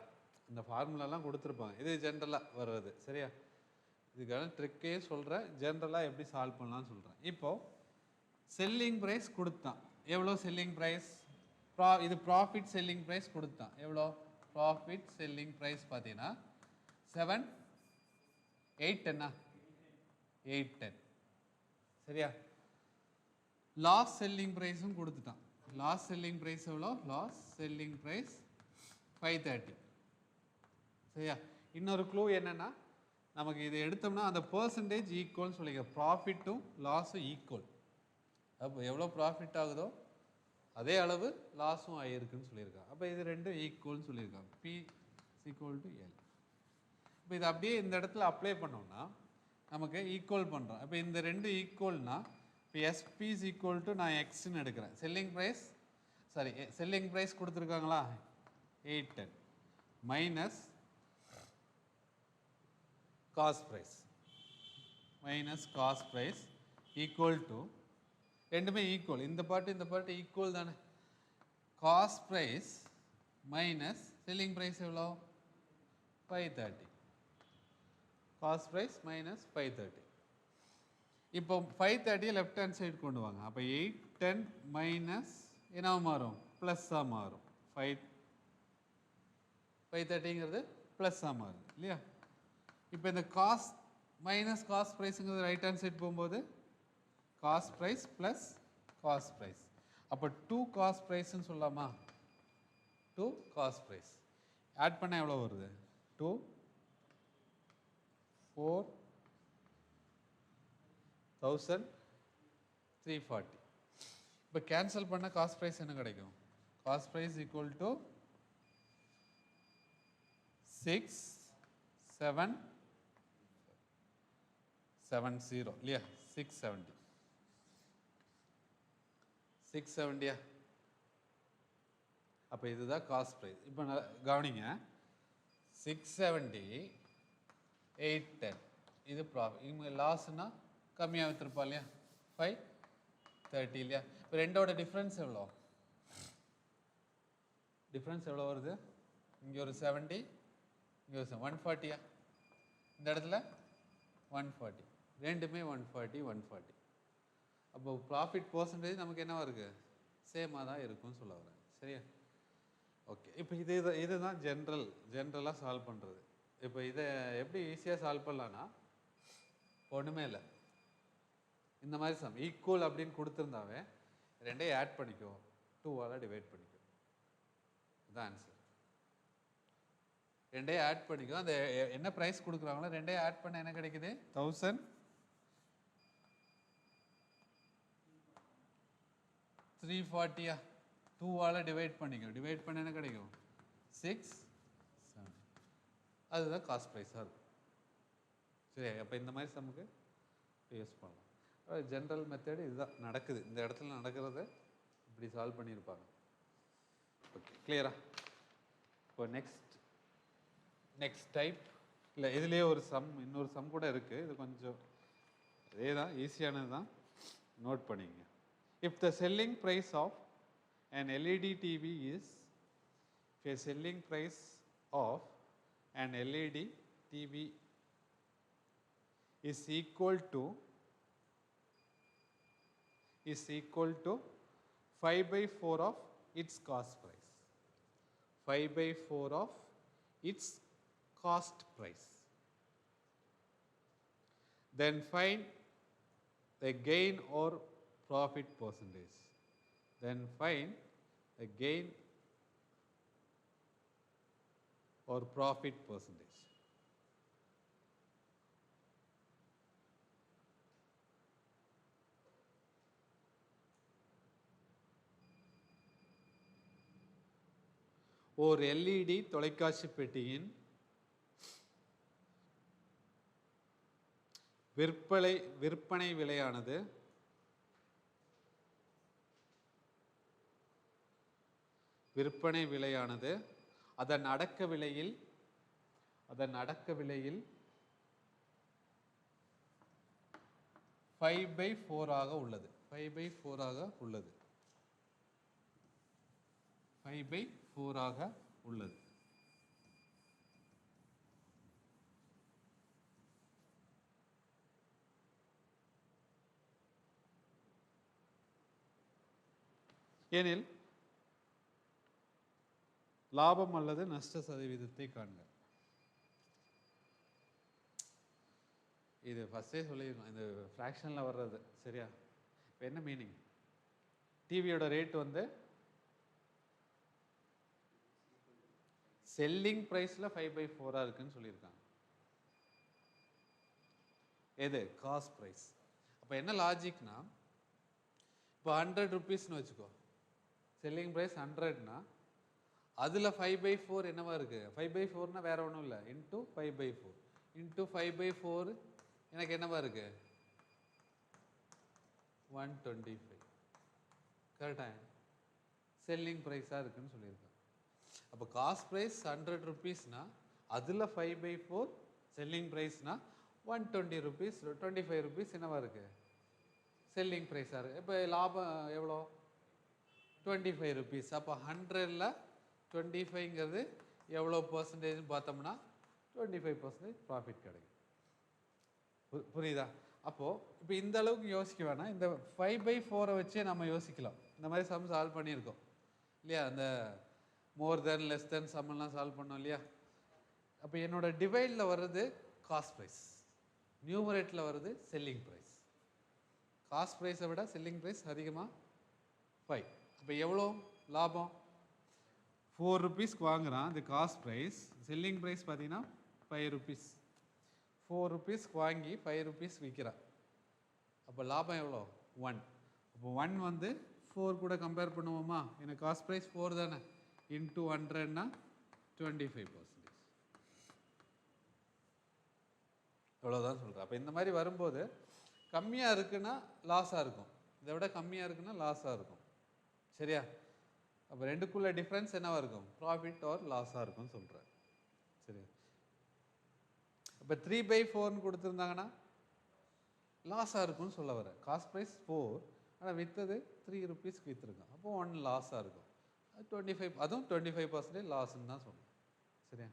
இந்த ஃபார்முலாலாம் கொடுத்துருப்பாங்க, இது ஜென்ரலாக வர்றது. சரியா? இதுக்கான ட்ரிக்கே சொல்கிறேன், ஜென்ரலாக எப்படி சால்வ் பண்ணலாம்னு சொல்கிறேன். இப்போது செல்லிங் ப்ரைஸ் கொடுத்தான். எவ்வளோ செல்லிங் ப்ரைஸ்? இது ப்ராஃபிட் செல்லிங் ப்ரைஸ் கொடுத்தான். எவ்வளோ ப்ராஃபிட் செல்லிங் ப்ரைஸ் பார்த்தீங்கன்னா 810. சரியா? லாஸ் செல்லிங் ப்ரைஸும் கொடுத்துட்டான். லாஸ்ட் செல்லிங் ப்ரைஸ் எவ்வளோ? Last selling price 530. சரியா? இன்னொரு க்ளூ என்னென்னா, நமக்கு இது எடுத்தோம்னா அந்த பர்சன்டேஜ் ஈக்குவல்னு சொல்லிக்க, ப்ராஃபிட்டும் லாஸும் ஈக்குவல். அப்போ எவ்வளோ ப்ராஃபிட் ஆகுதோ அதே அளவு லாஸும் ஆகிருக்குன்னு சொல்லியிருக்காங்க. அப்போ இது ரெண்டும் ஈக்குவல்னு சொல்லியிருக்காங்க. P = L. இப்போ இது அப்படியே இந்த இடத்துல அப்ளை பண்ணோம்னா நமக்கு ஈக்குவல் பண்ணுறோம். இப்போ இந்த ரெண்டு ஈக்குவல்னா, இப்போ SP = நான் எக்ஸ்ன்னு எடுக்கிறேன். செல்லிங் ப்ரைஸ் கொடுத்துருக்காங்களா 810 minus cost price equal to, ரெண்டுமே ஈக்குவல், இந்த பாட்டு ஈக்குவல் தானே. Cost price minus selling price எவ்வளோ? 530. Cost price minus 530. இப்போ 530 லெஃப்ட் ஹேண்ட் சைடு கொண்டு வாங்க. அப்போ 810 மைனஸ் என்ன மாறும்? ப்ளஸ்ஸாக மாறும். 530ங்கிறது ப்ளஸ்ஸாக மாறுது இல்லையா? இப்போ இந்த காஸ்ட் மைனஸ் காஸ்ட் ப்ரைஸுங்கிறது ரைட் ஹேண்ட் சைடு போகும்போது cost price plus cost price. அப்போ 2 காஸ்ட் ப்ரைஸ்ன்னு சொல்லலாமா? 2 காஸ்ட் ப்ரைஸ் ஆட் பண்ண எவ்வளோ வருது? 2 4,340. இப்போ கேன்சல் பண்ண காஸ்ட் ப்ரைஸ் என்ன கிடைக்கும்? காஸ்ட் ப்ரைஸ் ஈக்குவல் டு 6,770 இல்லையா? 670. அப்போ இதுதான் காஸ்ட் ப்ரைஸ். இப்போ கவனிங்க, 670 810 இது ப்ராஃபிட். இவங்க லாஸ்னா கம்மியாக விற்றுருப்பா இல்லையா? 530 இல்லையா? இப்போ ரெண்டோட டிஃப்ரென்ஸ் எவ்வளோ? டிஃப்ரென்ஸ் எவ்வளோ வருது? இங்கே ஒரு 70, இங்கே ஒரு 140. இந்த இடத்துல 140, ரெண்டுமே 140. அப்போ ப்ராஃபிட் பர்சன்டேஜ் நமக்கு என்னவா இருக்குது? சேமாக தான் இருக்கும்னு சொல்ல வரேன். சரியா? ஓகே. இப்போ இதுதான் ஜென்ரலாக சால்வ் பண்ணுறது. இப்போ இதை எப்படி ஈஸியாக சால்வ் பண்ணலான்னா, ஒன்றுமே இல்லை, இந்த மாதிரி சம் ஈக்குவல் அப்படின்னு கொடுத்துருந்தாவே ரெண்டையும் ஆட் பண்ணிக்கோ, 2ஆல் டிவைட் பண்ணிக்கோ. இதுதான் ஆன்சர். ரெண்டையும் ஆட் பண்ணிக்கோ. அந்த என்ன ப்ரைஸ் கொடுக்குறாங்களோ ரெண்டையும் ஆட் பண்ண என்ன கிடைக்குது? 1340. 2ஆல் டிவைட் பண்ணிக்கோ. டிவைட் பண்ண என்ன கிடைக்கும்? 670. அதுதான் காஸ்ட் ப்ரைஸாக இருக்கும். சரி, அப்போ இந்த மாதிரி சம்முக்கு யூஸ் பண்ணலாம். ஜென்ரல் மெத்தடு இதுதான் நடக்குது. இந்த இடத்துல நடக்கிறத இப்படி சால்வ் பண்ணியிருப்பாங்க. ஓகே, கிளியரா? இப்போ நெக்ஸ்ட் டைப் இல்லை, இதுலேயே ஒரு இன்னொரு சம் கூட இருக்குது. இது கொஞ்சம் இதே தான், ஈஸியானது தான், நோட் பண்ணிங்க. If the selling price of an LED TV is, if a selling price of an LED TV is equal to 5/4 of its cost price. 5/4 of its cost price. Then find the gain or profit percentage. Then find the gain or profit percentage. ஓர் LED தொலைக்காட்சி பெட்டியின் விற்பனை விலையானது அதன் அடக்க விலையில் 5/4 ஆக உள்ளது. 5/4 ஆக உள்ளது. 5/4 ஆக உள்ளது. ஏனில் லாபம் அல்லது நஷ்ட சதவீதத்தை காண்க. இது ஃபஸ்ட்டே சொல்லியிருக்கோம், இந்த ஃப்ராக்ஷனில் வர்றது. சரியா? இப்போ என்ன மீனிங்? டிவியோட ரேட் வந்து செல்லிங் ப்ரைஸில் 5/4 இருக்குன்னு சொல்லியிருக்காங்க. எது காஸ்ட் ப்ரைஸ். அப்போ என்ன லாஜிக்னா, இப்போ 100 ருபீஸ்னு வச்சுக்கோ, செல்லிங் ப்ரைஸ் 100னா அதில் 5/4 என்னவா இருக்குது? 5/4னா வேற ஒன்றும் இல்லை, இன்ட்டு 5/4 இன்ட்டு 5/4 எனக்கு என்னவா இருக்கு? 125. கரெக்டா? செல்லிங் ப்ரைஸாக இருக்குன்னு சொல்லியிருக்காங்க. அப்போ காஸ்ட் ப்ரைஸ் 100 ருபீஸ்னா அதில் 5/4 செல்லிங் ப்ரைஸ்னா 120 ருபீஸ், 25 ருபீஸ் என்னவா இருக்கு? செல்லிங் ப்ரைஸாக இருக்குது. இப்போ லாபம் எவ்வளோ? 25 ருபீஸ். அப்போ 100ல் 25ங்கிறது எவ்வளோ பர்சன்டேஜ்னு பார்த்தோம்னா 25% ப்ராஃபிட் கிடைக்கும். புரியுதா? அப்போது இப்போ இந்த அளவுக்கு யோசிக்க வேணாம், இந்த 5/4 வச்சே நம்ம யோசிக்கலாம். இந்த மாதிரி சம் சால்வ் பண்ணியிருக்கோம் இல்லையா? அந்த மோர் தென் லெஸ் தென் சம்மெல்லாம் சால்வ் பண்ணோம் இல்லையா? அப்போ என்னோட டிவைடில் வர்றது காஸ்ட் ப்ரைஸ், நியூமரேட்டில் வர்றது செல்லிங் ப்ரைஸ். காஸ்ட் ப்ரைஸை விட செல்லிங் ப்ரைஸ் அதிகமாக 5. அப்போ எவ்வளோ லாபம்? 4 ருபீஸ்க்கு வாங்குறான் இந்த காஸ்ட் ப்ரைஸ், செல்லிங் ப்ரைஸ் பார்த்தீங்கன்னா 5 ருபீஸ். 4 ருபீஸ்க்கு வாங்கி 5 ருபீஸ் விற்கிறான். அப்போ லாபம் எவ்வளோ? 1. அப்போ 1 வந்து 4 கூட கம்பேர் பண்ணுவோமா? எனக்கு காஸ்ட் ப்ரைஸ் 4 தானே, இன்ட்டு 100னா 25%. இவ்வளோதான் சொல்கிறேன். அப்போ இந்த மாதிரி வரும்போது கம்மியாக இருக்குன்னா லாஸாக இருக்கும், இதை விட கம்மியாக இருக்குன்னா லாஸாக இருக்கும். சரியா? அப்போ ரெண்டுக்குள்ள டிஃப்ரென்ஸ் என்னவா இருக்கும்? ப்ராஃபிட் ஆர் லாஸாக இருக்கும்னு சொல்கிறேன். சரியா? இப்போ 3/4ன்னு கொடுத்துருந்தாங்கன்னா லாஸாக இருக்கும்னு சொல்ல வரேன். காஸ்ட் ப்ரைஸ் 4, ஆனால் விற்றது 3 ருபீஸ்க்கு விற்றுருக்கோம். அப்போ 1 லாஸாக இருக்கும். 25, அதுவும் 25% லாஸ்ன்னு தான் சொல்லுவேன். சரியா?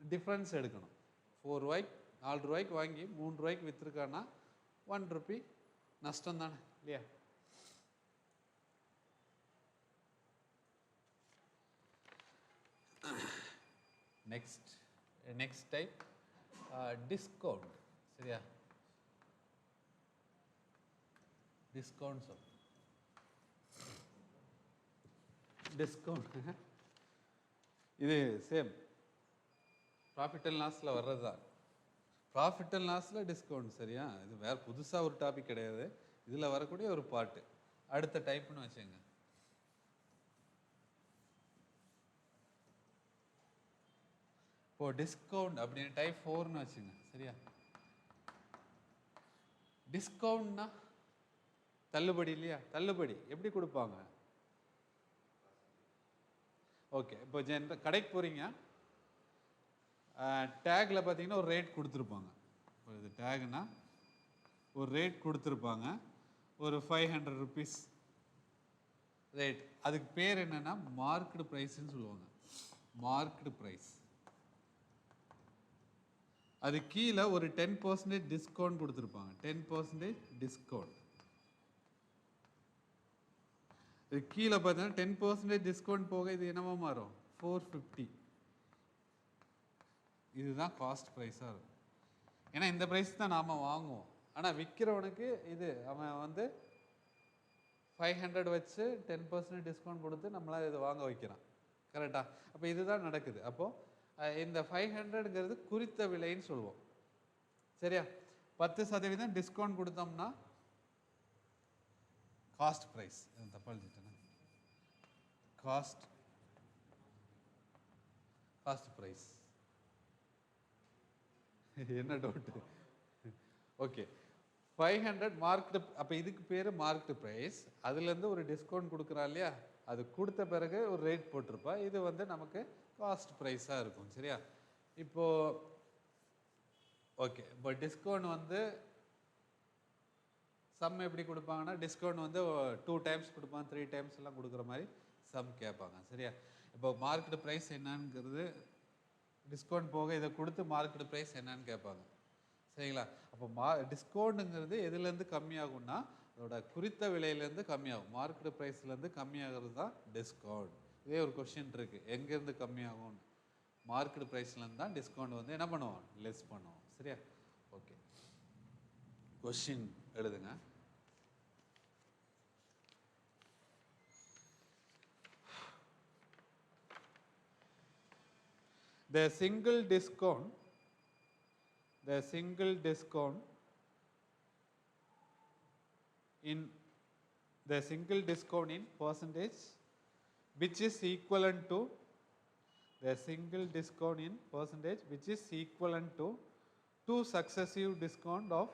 டிஃப்ரென்ஸ் எடுக்கணும். 4 ரூபாய்க்கு 4 ரூபாய்க்கு வாங்கி 3 ரூபாய்க்கு விற்றுருக்கான்னா 1 ருபி நஷ்டம் தானே இல்லையா? Next type discount. சரியா? டிஸ்கவுண்ட் சொல். டிஸ்கவுண்ட் இது சேம் ப்ராஃபிட் அண்ட் லாஸில் வர்றது தான். ப்ராஃபிட் அண்ட் லாஸில் டிஸ்கவுண்ட். சரியா? இது வேறு புதுசாக ஒரு டாபிக் கிடையாது, இதில் வரக்கூடிய ஒரு பாட்டு. அடுத்த டைப்னு வச்சுங்க. இப்போ டிஸ்கவுண்ட் அப்படின்னு டைப் 4ன்னு வச்சுங்க. சரியா? டிஸ்கவுண்ட்னா தள்ளுபடி இல்லையா? தள்ளுபடி எப்படி கொடுப்பாங்க? ஓகே, இப்போ கடைக்கு போகிறீங்க, டேக்கில் பார்த்தீங்கன்னா ஒரு ரேட் கொடுத்துருப்பாங்க. இப்போ இது டேக்னா ஒரு ரேட் கொடுத்துருப்பாங்க, ஒரு 500 ருபீஸ் ரேட். அதுக்கு பேர் என்னென்னா மார்க்கெட் ப்ரைஸ்ன்னு சொல்லுவாங்க. Market price. அது கீழே ஒரு 10% டிஸ்கவுண்ட் கொடுத்துருப்பாங்க. 10% டிஸ்கவுண்ட். இது கீழே பார்த்தீங்கன்னா 10% டிஸ்கவுண்ட் போக இது என்னவா மாறும்? 450. இதுதான் காஸ்ட் ப்ரைஸாக இருக்கும். ஏன்னா இந்த ப்ரைஸ் தான் நாம் வாங்குவோம், ஆனால் விற்கிறவனுக்கு இது அவன் வந்து 500 வச்சு 10% டிஸ்கவுண்ட் கொடுத்து நம்மளால் இது வாங்க வைக்கிறான். கரெக்டாக? அப்போ இதுதான் நடக்குது. அப்போது இந்த 500ங்கிறது குறித்த விலைன்னு சொல்லுவோம். சரியா? 10% டிஸ்கவுண்ட் கொடுத்தோம்னா காஸ்ட் ப்ரைஸ். தப்பா எழுதிட்டேன்னா காஸ்ட் ப்ரைஸ். என்ன டவுட்டு? Okay, 500 market. அப்போ இதுக்கு பேர் மார்க்கெட் ப்ரைஸ். அதுலேருந்து ஒரு டிஸ்கவுண்ட் கொடுக்குறா இல்லையா, அது கொடுத்த பிறகு ஒரு ரேட் போட்டிருப்பா. இது வந்து நமக்கு காஸ்ட் ப்ரைஸாக இருக்கும். சரியா? இப்போது ஓகே, இப்போ டிஸ்கவுண்ட் வந்து சம் எப்படி கொடுப்பாங்கன்னா, டிஸ்கவுண்ட் வந்து 2 டைம்ஸ் கொடுப்பாங்க, 3 டைம்ஸ் எல்லாம் கொடுக்குற மாதிரி சம் கேட்பாங்க. சரியா? இப்போ மார்க்கெட் ப்ரைஸ் என்னங்கிறது டிஸ்கவுண்ட் போக இதை கொடுத்து மார்க்கெட் ப்ரைஸ் என்னன்னு கேட்பாங்க. சரிங்களா? அப்போ டிஸ்கவுண்ட்டுங்கிறது எதுலேருந்து கம்மியாகும்னா அதோட குறித்த விலையிலேருந்து கம்மியாகும். மார்க்கெட் ப்ரைஸ்லேருந்து கம்மியாகிறது தான் டிஸ்கவுண்ட். இதே ஒரு கொஸ்டின் இருக்குது, எங்கேருந்து கம்மியாகும்னு. மார்க்கெட் ப்ரைஸ்லேருந்து தான் டிஸ்கவுண்ட் வந்து என்ன பண்ணுவோம்? லெஸ் பண்ணுவோம். சரியா? ஓகே, கொஸ்டின் எழுதுங்க. the single discount in percentage which is equivalent to two successive discount of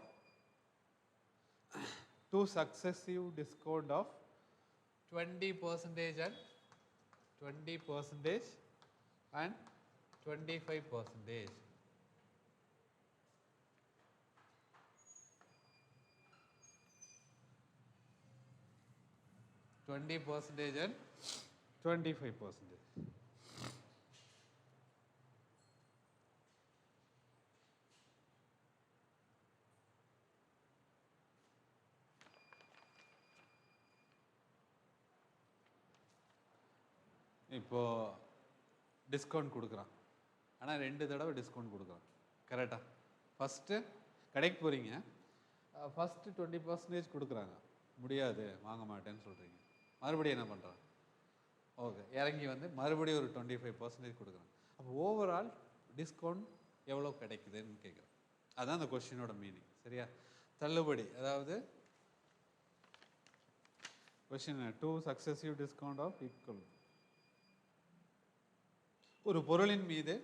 20% and 25%. 20% and 25%. இப்போ டிஸ்கவுண்ட் கொடுக்குறான், ஆனால் 2 தடவை டிஸ்கவுண்ட் கொடுக்குறான். கரெக்டாக ஃபஸ்ட்டு கடைக்கு போகிறீங்க, ஃபஸ்ட்டு 20% கொடுக்குறாங்க, முடியாது வாங்க மாட்டேன்னு சொல்கிறீங்க. மறுபடியும் என்ன பண்ணுறான்? ஓகே, இறங்கி வந்து மறுபடியும் ஒரு 25% கொடுக்குறாங்க. அப்போ ஓவரால் டிஸ்கவுண்ட் எவ்வளோ கிடைக்குதுன்னு கேட்குறேன். அதுதான் அந்த கொஸ்டினோட மீனிங். சரியா? தள்ளுபடி, அதாவது question 2 successive discount of equal. ஒரு பொருளின் மீது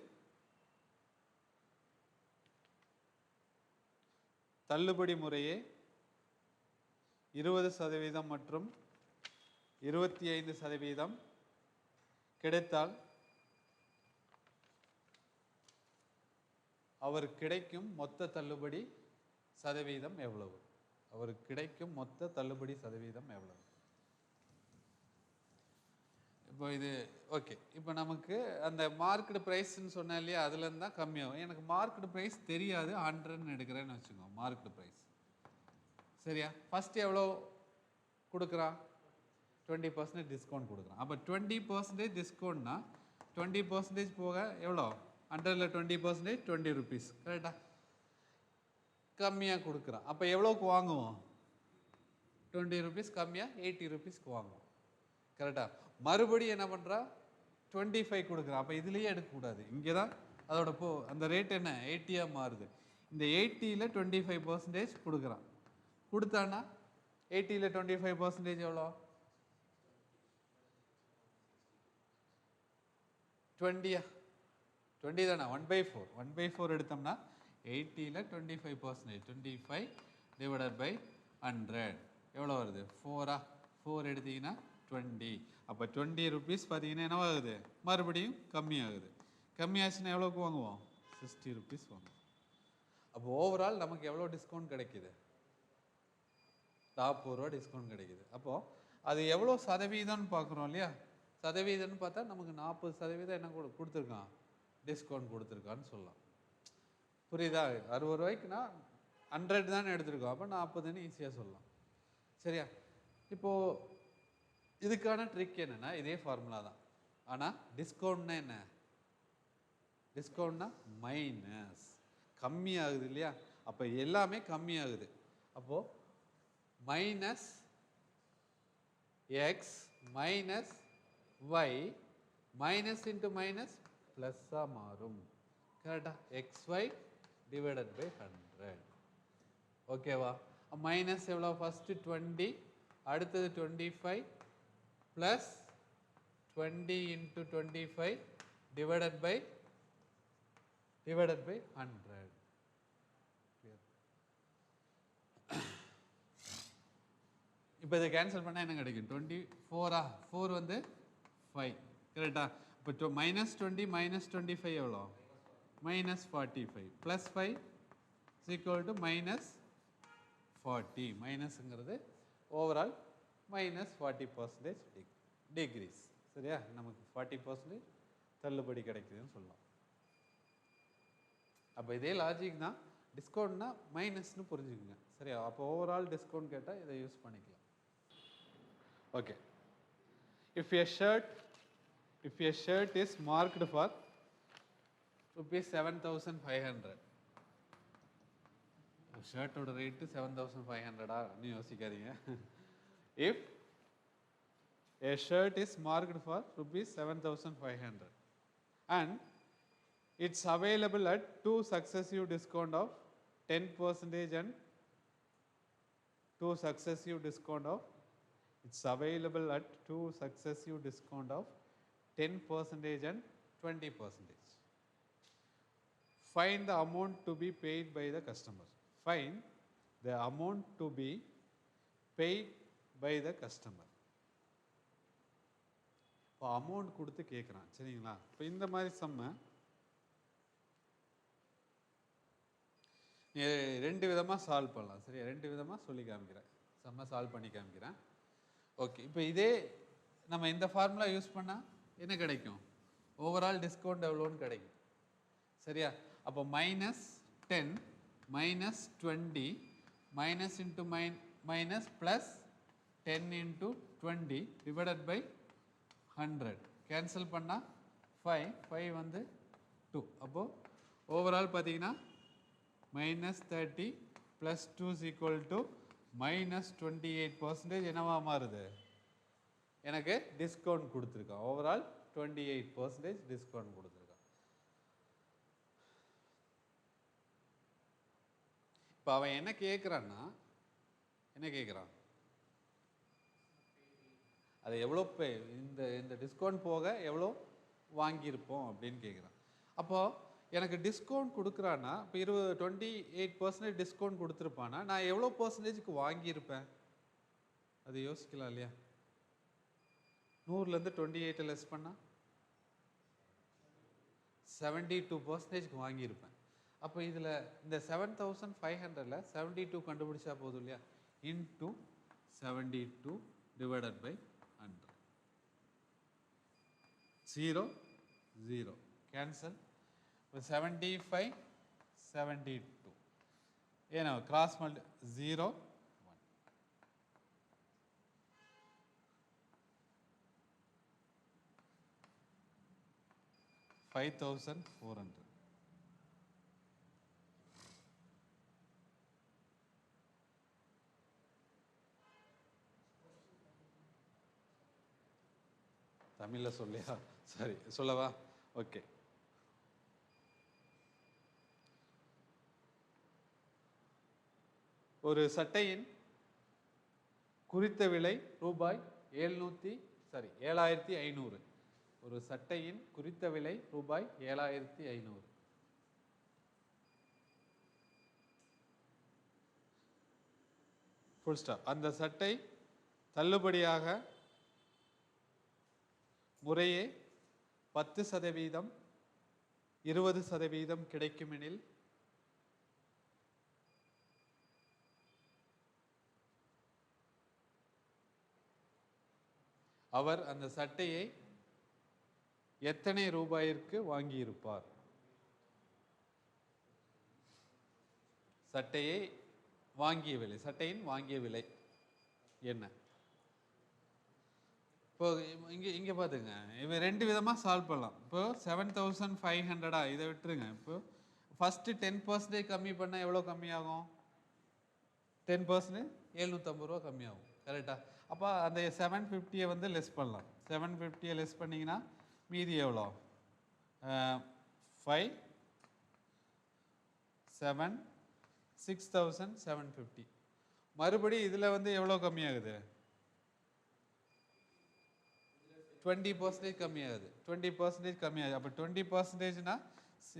தள்ளுபடி முறையே 20% மற்றும் 25% கிடைத்தால் அவருக்கு கிடைக்கும் மொத்த தள்ளுபடி சதவீதம் எவ்வளவு? இப்போ இது ஓகே. இப்போ நமக்கு அந்த மார்க்கெட் ப்ரைஸ்ன்னு சொன்னேன் இல்லையா, அதுலேருந்து தான் கம்மியாகும். எனக்கு மார்க்கெட் ப்ரைஸ் தெரியாது, 100ன்னு எடுக்கிறேன்னு வச்சுக்கோங்க மார்க்கெட் ப்ரைஸ். சரியா? ஃபஸ்ட்டு எவ்வளோ கொடுக்குறான்? 20% டிஸ்கவுண்ட் கொடுக்குறான். அப்போ 20% டிஸ்கவுண்ட்னா 20% போக எவ்வளோ? 100ல் 20% 20 rupees. கரெக்டா? கம்மியாக கொடுக்குறான். அப்போ எவ்வளோக்கு வாங்குவோம்? 20 rupees கம்மியாக 80 rupeesக்கு வாங்குவோம். கரெக்டா? மறுபடியும் என்ன பண்ணுறா? 25 கொடுக்குறான். அப்போ இதுலேயே எடுக்கக்கூடாது, இங்கே தான் அதோட அந்த ரேட் என்ன 80யாக மாறுது. இந்த 80ல் 25% கொடுக்குறான். கொடுத்தான்னா 80ல் 25% எவ்வளோ? 20 தானே? 1/4. 1/4 எடுத்தோம்னா 80ல் 25%, 25 டிவைடட் பை 100 எவ்வளோ வருது? 4 எடுத்தீங்கன்னா 20. அப்போ 20 rupees பார்த்தீங்கன்னா என்னவாகுது? மறுபடியும் கம்மியாகுது. கம்மியாச்சுன்னா எவ்வளோக்கு வாங்குவோம்? 60 rupees வாங்குவோம். அப்போ ஓவரால் நமக்கு எவ்வளோ டிஸ்கவுண்ட் கிடைக்குது? 40 ரூபா டிஸ்கவுண்ட் கிடைக்குது. அப்போது அது எவ்வளோ சதவீதம்னு பார்க்குறோம் இல்லையா? சதவீதம்னு பார்த்தா நமக்கு 40% என்ன கொடுத்துருக்கான்? டிஸ்கவுண்ட் கொடுத்துருக்கான்னு சொல்லலாம். புரியுதா? 60 ரூபாய்க்குன்னா 100 தானே எடுத்துருக்கோம், அப்போ 40ன்னு ஈஸியாக சொல்லலாம். சரியா? இப்போது இதுக்கான ட்ரிக் என்னென்னா இதே ஃபார்முலா தான். ஆனால் டிஸ்கவுண்ட்னா என்ன? டிஸ்கவுண்ட்னா மைனஸ், கம்மியாகுது இல்லையா? அப்போ எல்லாமே கம்மியாகுது. அப்போது minus x minus y, minus into minus ப்ளஸ்ஸாக மாறும். கரெக்டா? XY divided by 100. ஓகேவா? மைனஸ் எவ்வளோ? ஃபஸ்ட்டு 20, அடுத்தது 25 ப்ளஸ் 20 இன்ட்டு 25 டிவைடட் பை 100. இப்போ இதை கேன்சல் பண்ணால் என்ன கிடைக்கும்? 24 4 வந்து 5. கரெக்டா? இப்போ மைனஸ் 20 மைனஸ் 25 எவ்வளோ? Minus 45 plus 5 equal to minus 40. மைனஸுங்கிறது ஓவரால் மைனஸ் 40% டிக்ரீஸ். சரியா? நமக்கு 40% தள்ளுபடி கிடைக்குதுன்னு சொல்லலாம். அப்போ இதே லாஜிக் தான். டிஸ்கவுண்ட்னா மைனஸ்னு புரிஞ்சுக்குங்க. சரியா? அப்போ ஓவரால் டிஸ்கவுண்ட் கேட்டால் இதை யூஸ் பண்ணிக்கலாம். Okay. If a shirt is marked for rupees 7,500, ஷர்ட்டோட ரேட்டு 7,500 யோசிக்காதீங்க. If a shirt is marked for rupees 7,500 and It's available at 2 successive discount of 10% and 2 successive discount of, it's available at 2 successive discount of 10% and 20%. Find the amount to be paid by the customer. Find the amount to be paid by the customer. இப்போ amount கொடுத்து கேட்குறான் சரிங்களா. இப்போ இந்த மாதிரி சம்ம ரெண்டு விதமாக சால்வ் பண்ணலாம் சரியா. ரெண்டு விதமாக சொல்லி காமிக்கிறேன், செம்ம சால்வ் பண்ணி காமிக்கிறேன். ஓகே, இப்போ இதே நம்ம இந்த ஃபார்முலா யூஸ் பண்ணால் என்ன கிடைக்கும், ஓவரால் டிஸ்கவுண்ட் எவ்வளோன்னு கிடைக்கும் சரியா. அப்போ -10 -20 minus into minus plus 10 into 20 divided by 100 cancel பண்ணால் 5 வந்து 2. அப்போது ஓவரால் பார்த்தீங்கன்னா -30 + 2 = -28% என்னவா மாறுது, எனக்கு டிஸ்கவுண்ட் கொடுத்துருக்கான். ஓவரால் 28% டிஸ்கவுண்ட் கொடுத்துருக்கான். இப்போ அவன் என்ன கேட்குறான்னா, என்ன கேட்குறான், அது எவ்வளோ இந்த டிஸ்கவுண்ட் போக எவ்வளோ வாங்கியிருப்போம் அப்படின்னு கேட்குறான். அப்போது எனக்கு டிஸ்கவுண்ட் கொடுக்குறான்னா, இப்போ 28% டிஸ்கவுண்ட் கொடுத்துருப்பானா நான் எவ்வளோ பர்சன்டேஜுக்கு வாங்கியிருப்பேன், அது யோசிக்கலாம் இல்லையா. 100லேருந்து 28 லெஸ் பண்ணால் 72% வாங்கியிருப்பேன். அப்போ இதில் இந்த 7500ல் 72 கண்டுபிடிச்சா போதும் இல்லையா, இன்ட்டு 72 டிவைடட் பை 100. 0 0 கேன்சல். இப்போ 75 72 ஏன்னா கிராஸ் மல்டி 0 1. 5400. தமிழில் சொல்லியா, சரி சொல்லவா. ஓகே, ஒரு சட்டையின் குறித்த விலை ரூபாய் 7500. ஒரு சட்டையின் குறித்த விலை ரூபாய் 7500. Full stop. அந்த சட்டை தள்ளுபடியாக முறையே 10%, 20% கிடைக்குமெனில் அவர் அந்த சட்டையை எத்தனை ரூபாயிற்கு வாங்கியிருப்பார். சட்டையை வாங்கிய விலை, சட்டையின் வாங்கிய விலை என்ன. இப்போ இங்கே பார்த்துங்க, இவன் ரெண்டு விதமாக சால்வ் பண்ணலாம். இப்போ 7500 இதை விட்டுருங்க. இப்போ ஃபஸ்ட்டு 10% கம்மி பண்ணால் எவ்வளோ கம்மியாகும், 10% 750 ரூபா கம்மியாகும் கரெக்டாக. அப்போ அந்த 750 வந்து லெஸ் பண்ணலாம். 750 லெஸ் பண்ணிங்கன்னா மீதி எவ்வளோ, 5 7 6750. மறுபடி இதில் வந்து எவ்வளோ கம்மியாகுது, 20% கம்மியாகுது. 20% கம்மியாகுது. அப்போ 20%னா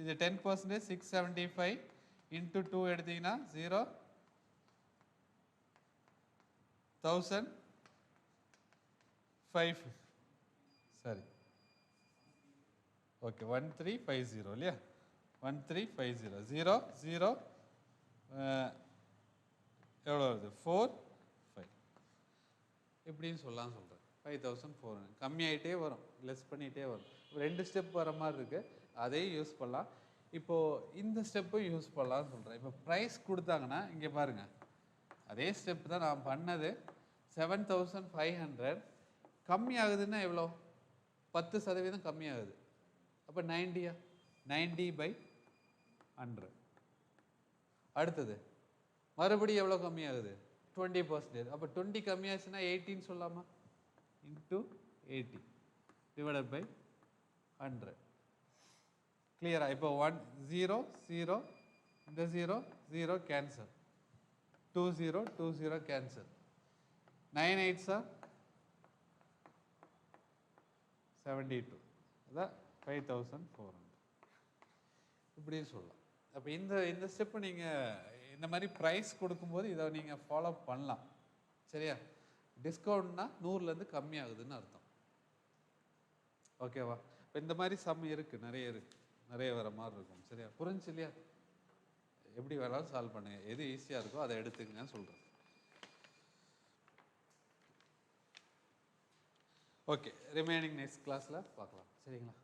இது 10% 675 இன்ட்டு 2 எடுத்தீங்கன்னா 1005. சரி ஓகே, 1350 இல்லையா, 1350 0 0 எவ்வளோ வருது, 4 5 இப்படின்னு சொல்லலாம் சொல்கிறேன். 5400 கம்மியாகிட்டே வரும், லெஸ் பண்ணிகிட்டே வரும். ரெண்டு ஸ்டெப் வர மாதிரி இருக்குது, அதையும் யூஸ் பண்ணலாம். இப்போது இந்த ஸ்டெப்பும் யூஸ் பண்ணலாம்னு சொல்கிறேன். இப்போ ப்ரைஸ் கொடுத்தாங்கன்னா இங்கே பாருங்கள், அதே ஸ்டெப் தான் நான் பண்ணது. 7500 கம்மி ஆகுதுன்னா எவ்வளோ, 10% கம்மியாகுது. அப்போ 90யா, 90/100. அடுத்தது மறுபடியும் எவ்வளோ கம்மியாகுது, 20%. அப்போ 20 கம்மியாச்சுன்னா 18 சொல்லலாமா, இன்ட்டு 80 டிவைடட் பை 100. கிளியரா? இப்போ 1 0 0 இந்த 0 0 கேன்சல், 2 0 2 0 கேன்சல், 9 8 சார் 72, அதான் 5400. இப்படி சொல்லலாம். அப்போ இந்த ஸ்டெப்பு நீங்கள் இந்த மாதிரி ப்ரைஸ் கொடுக்கும்போது இதை நீங்கள் ஃபாலோ பண்ணலாம். சரியா? டிஸ்கவுண்ட்னா 100லேருந்து கம்மியாகுதுன்னு அர்த்தம். ஓகேவா? இப்போ இந்த மாதிரி சம் இருக்குது, நிறைய வர மாதிரி இருக்கும். சரியா? புரிஞ்சு இல்லையா? எப்படி வேணாலும் சால்வ் பண்ணுங்கள், எது ஈஸியாக இருக்கோ அதை எடுத்துக்கங்கன்னு சொல்கிறேன். ஓகே, ரிமைனிங் நெக்ஸ்ட் கிளாஸில் பார்க்கலாம். சரிங்களா?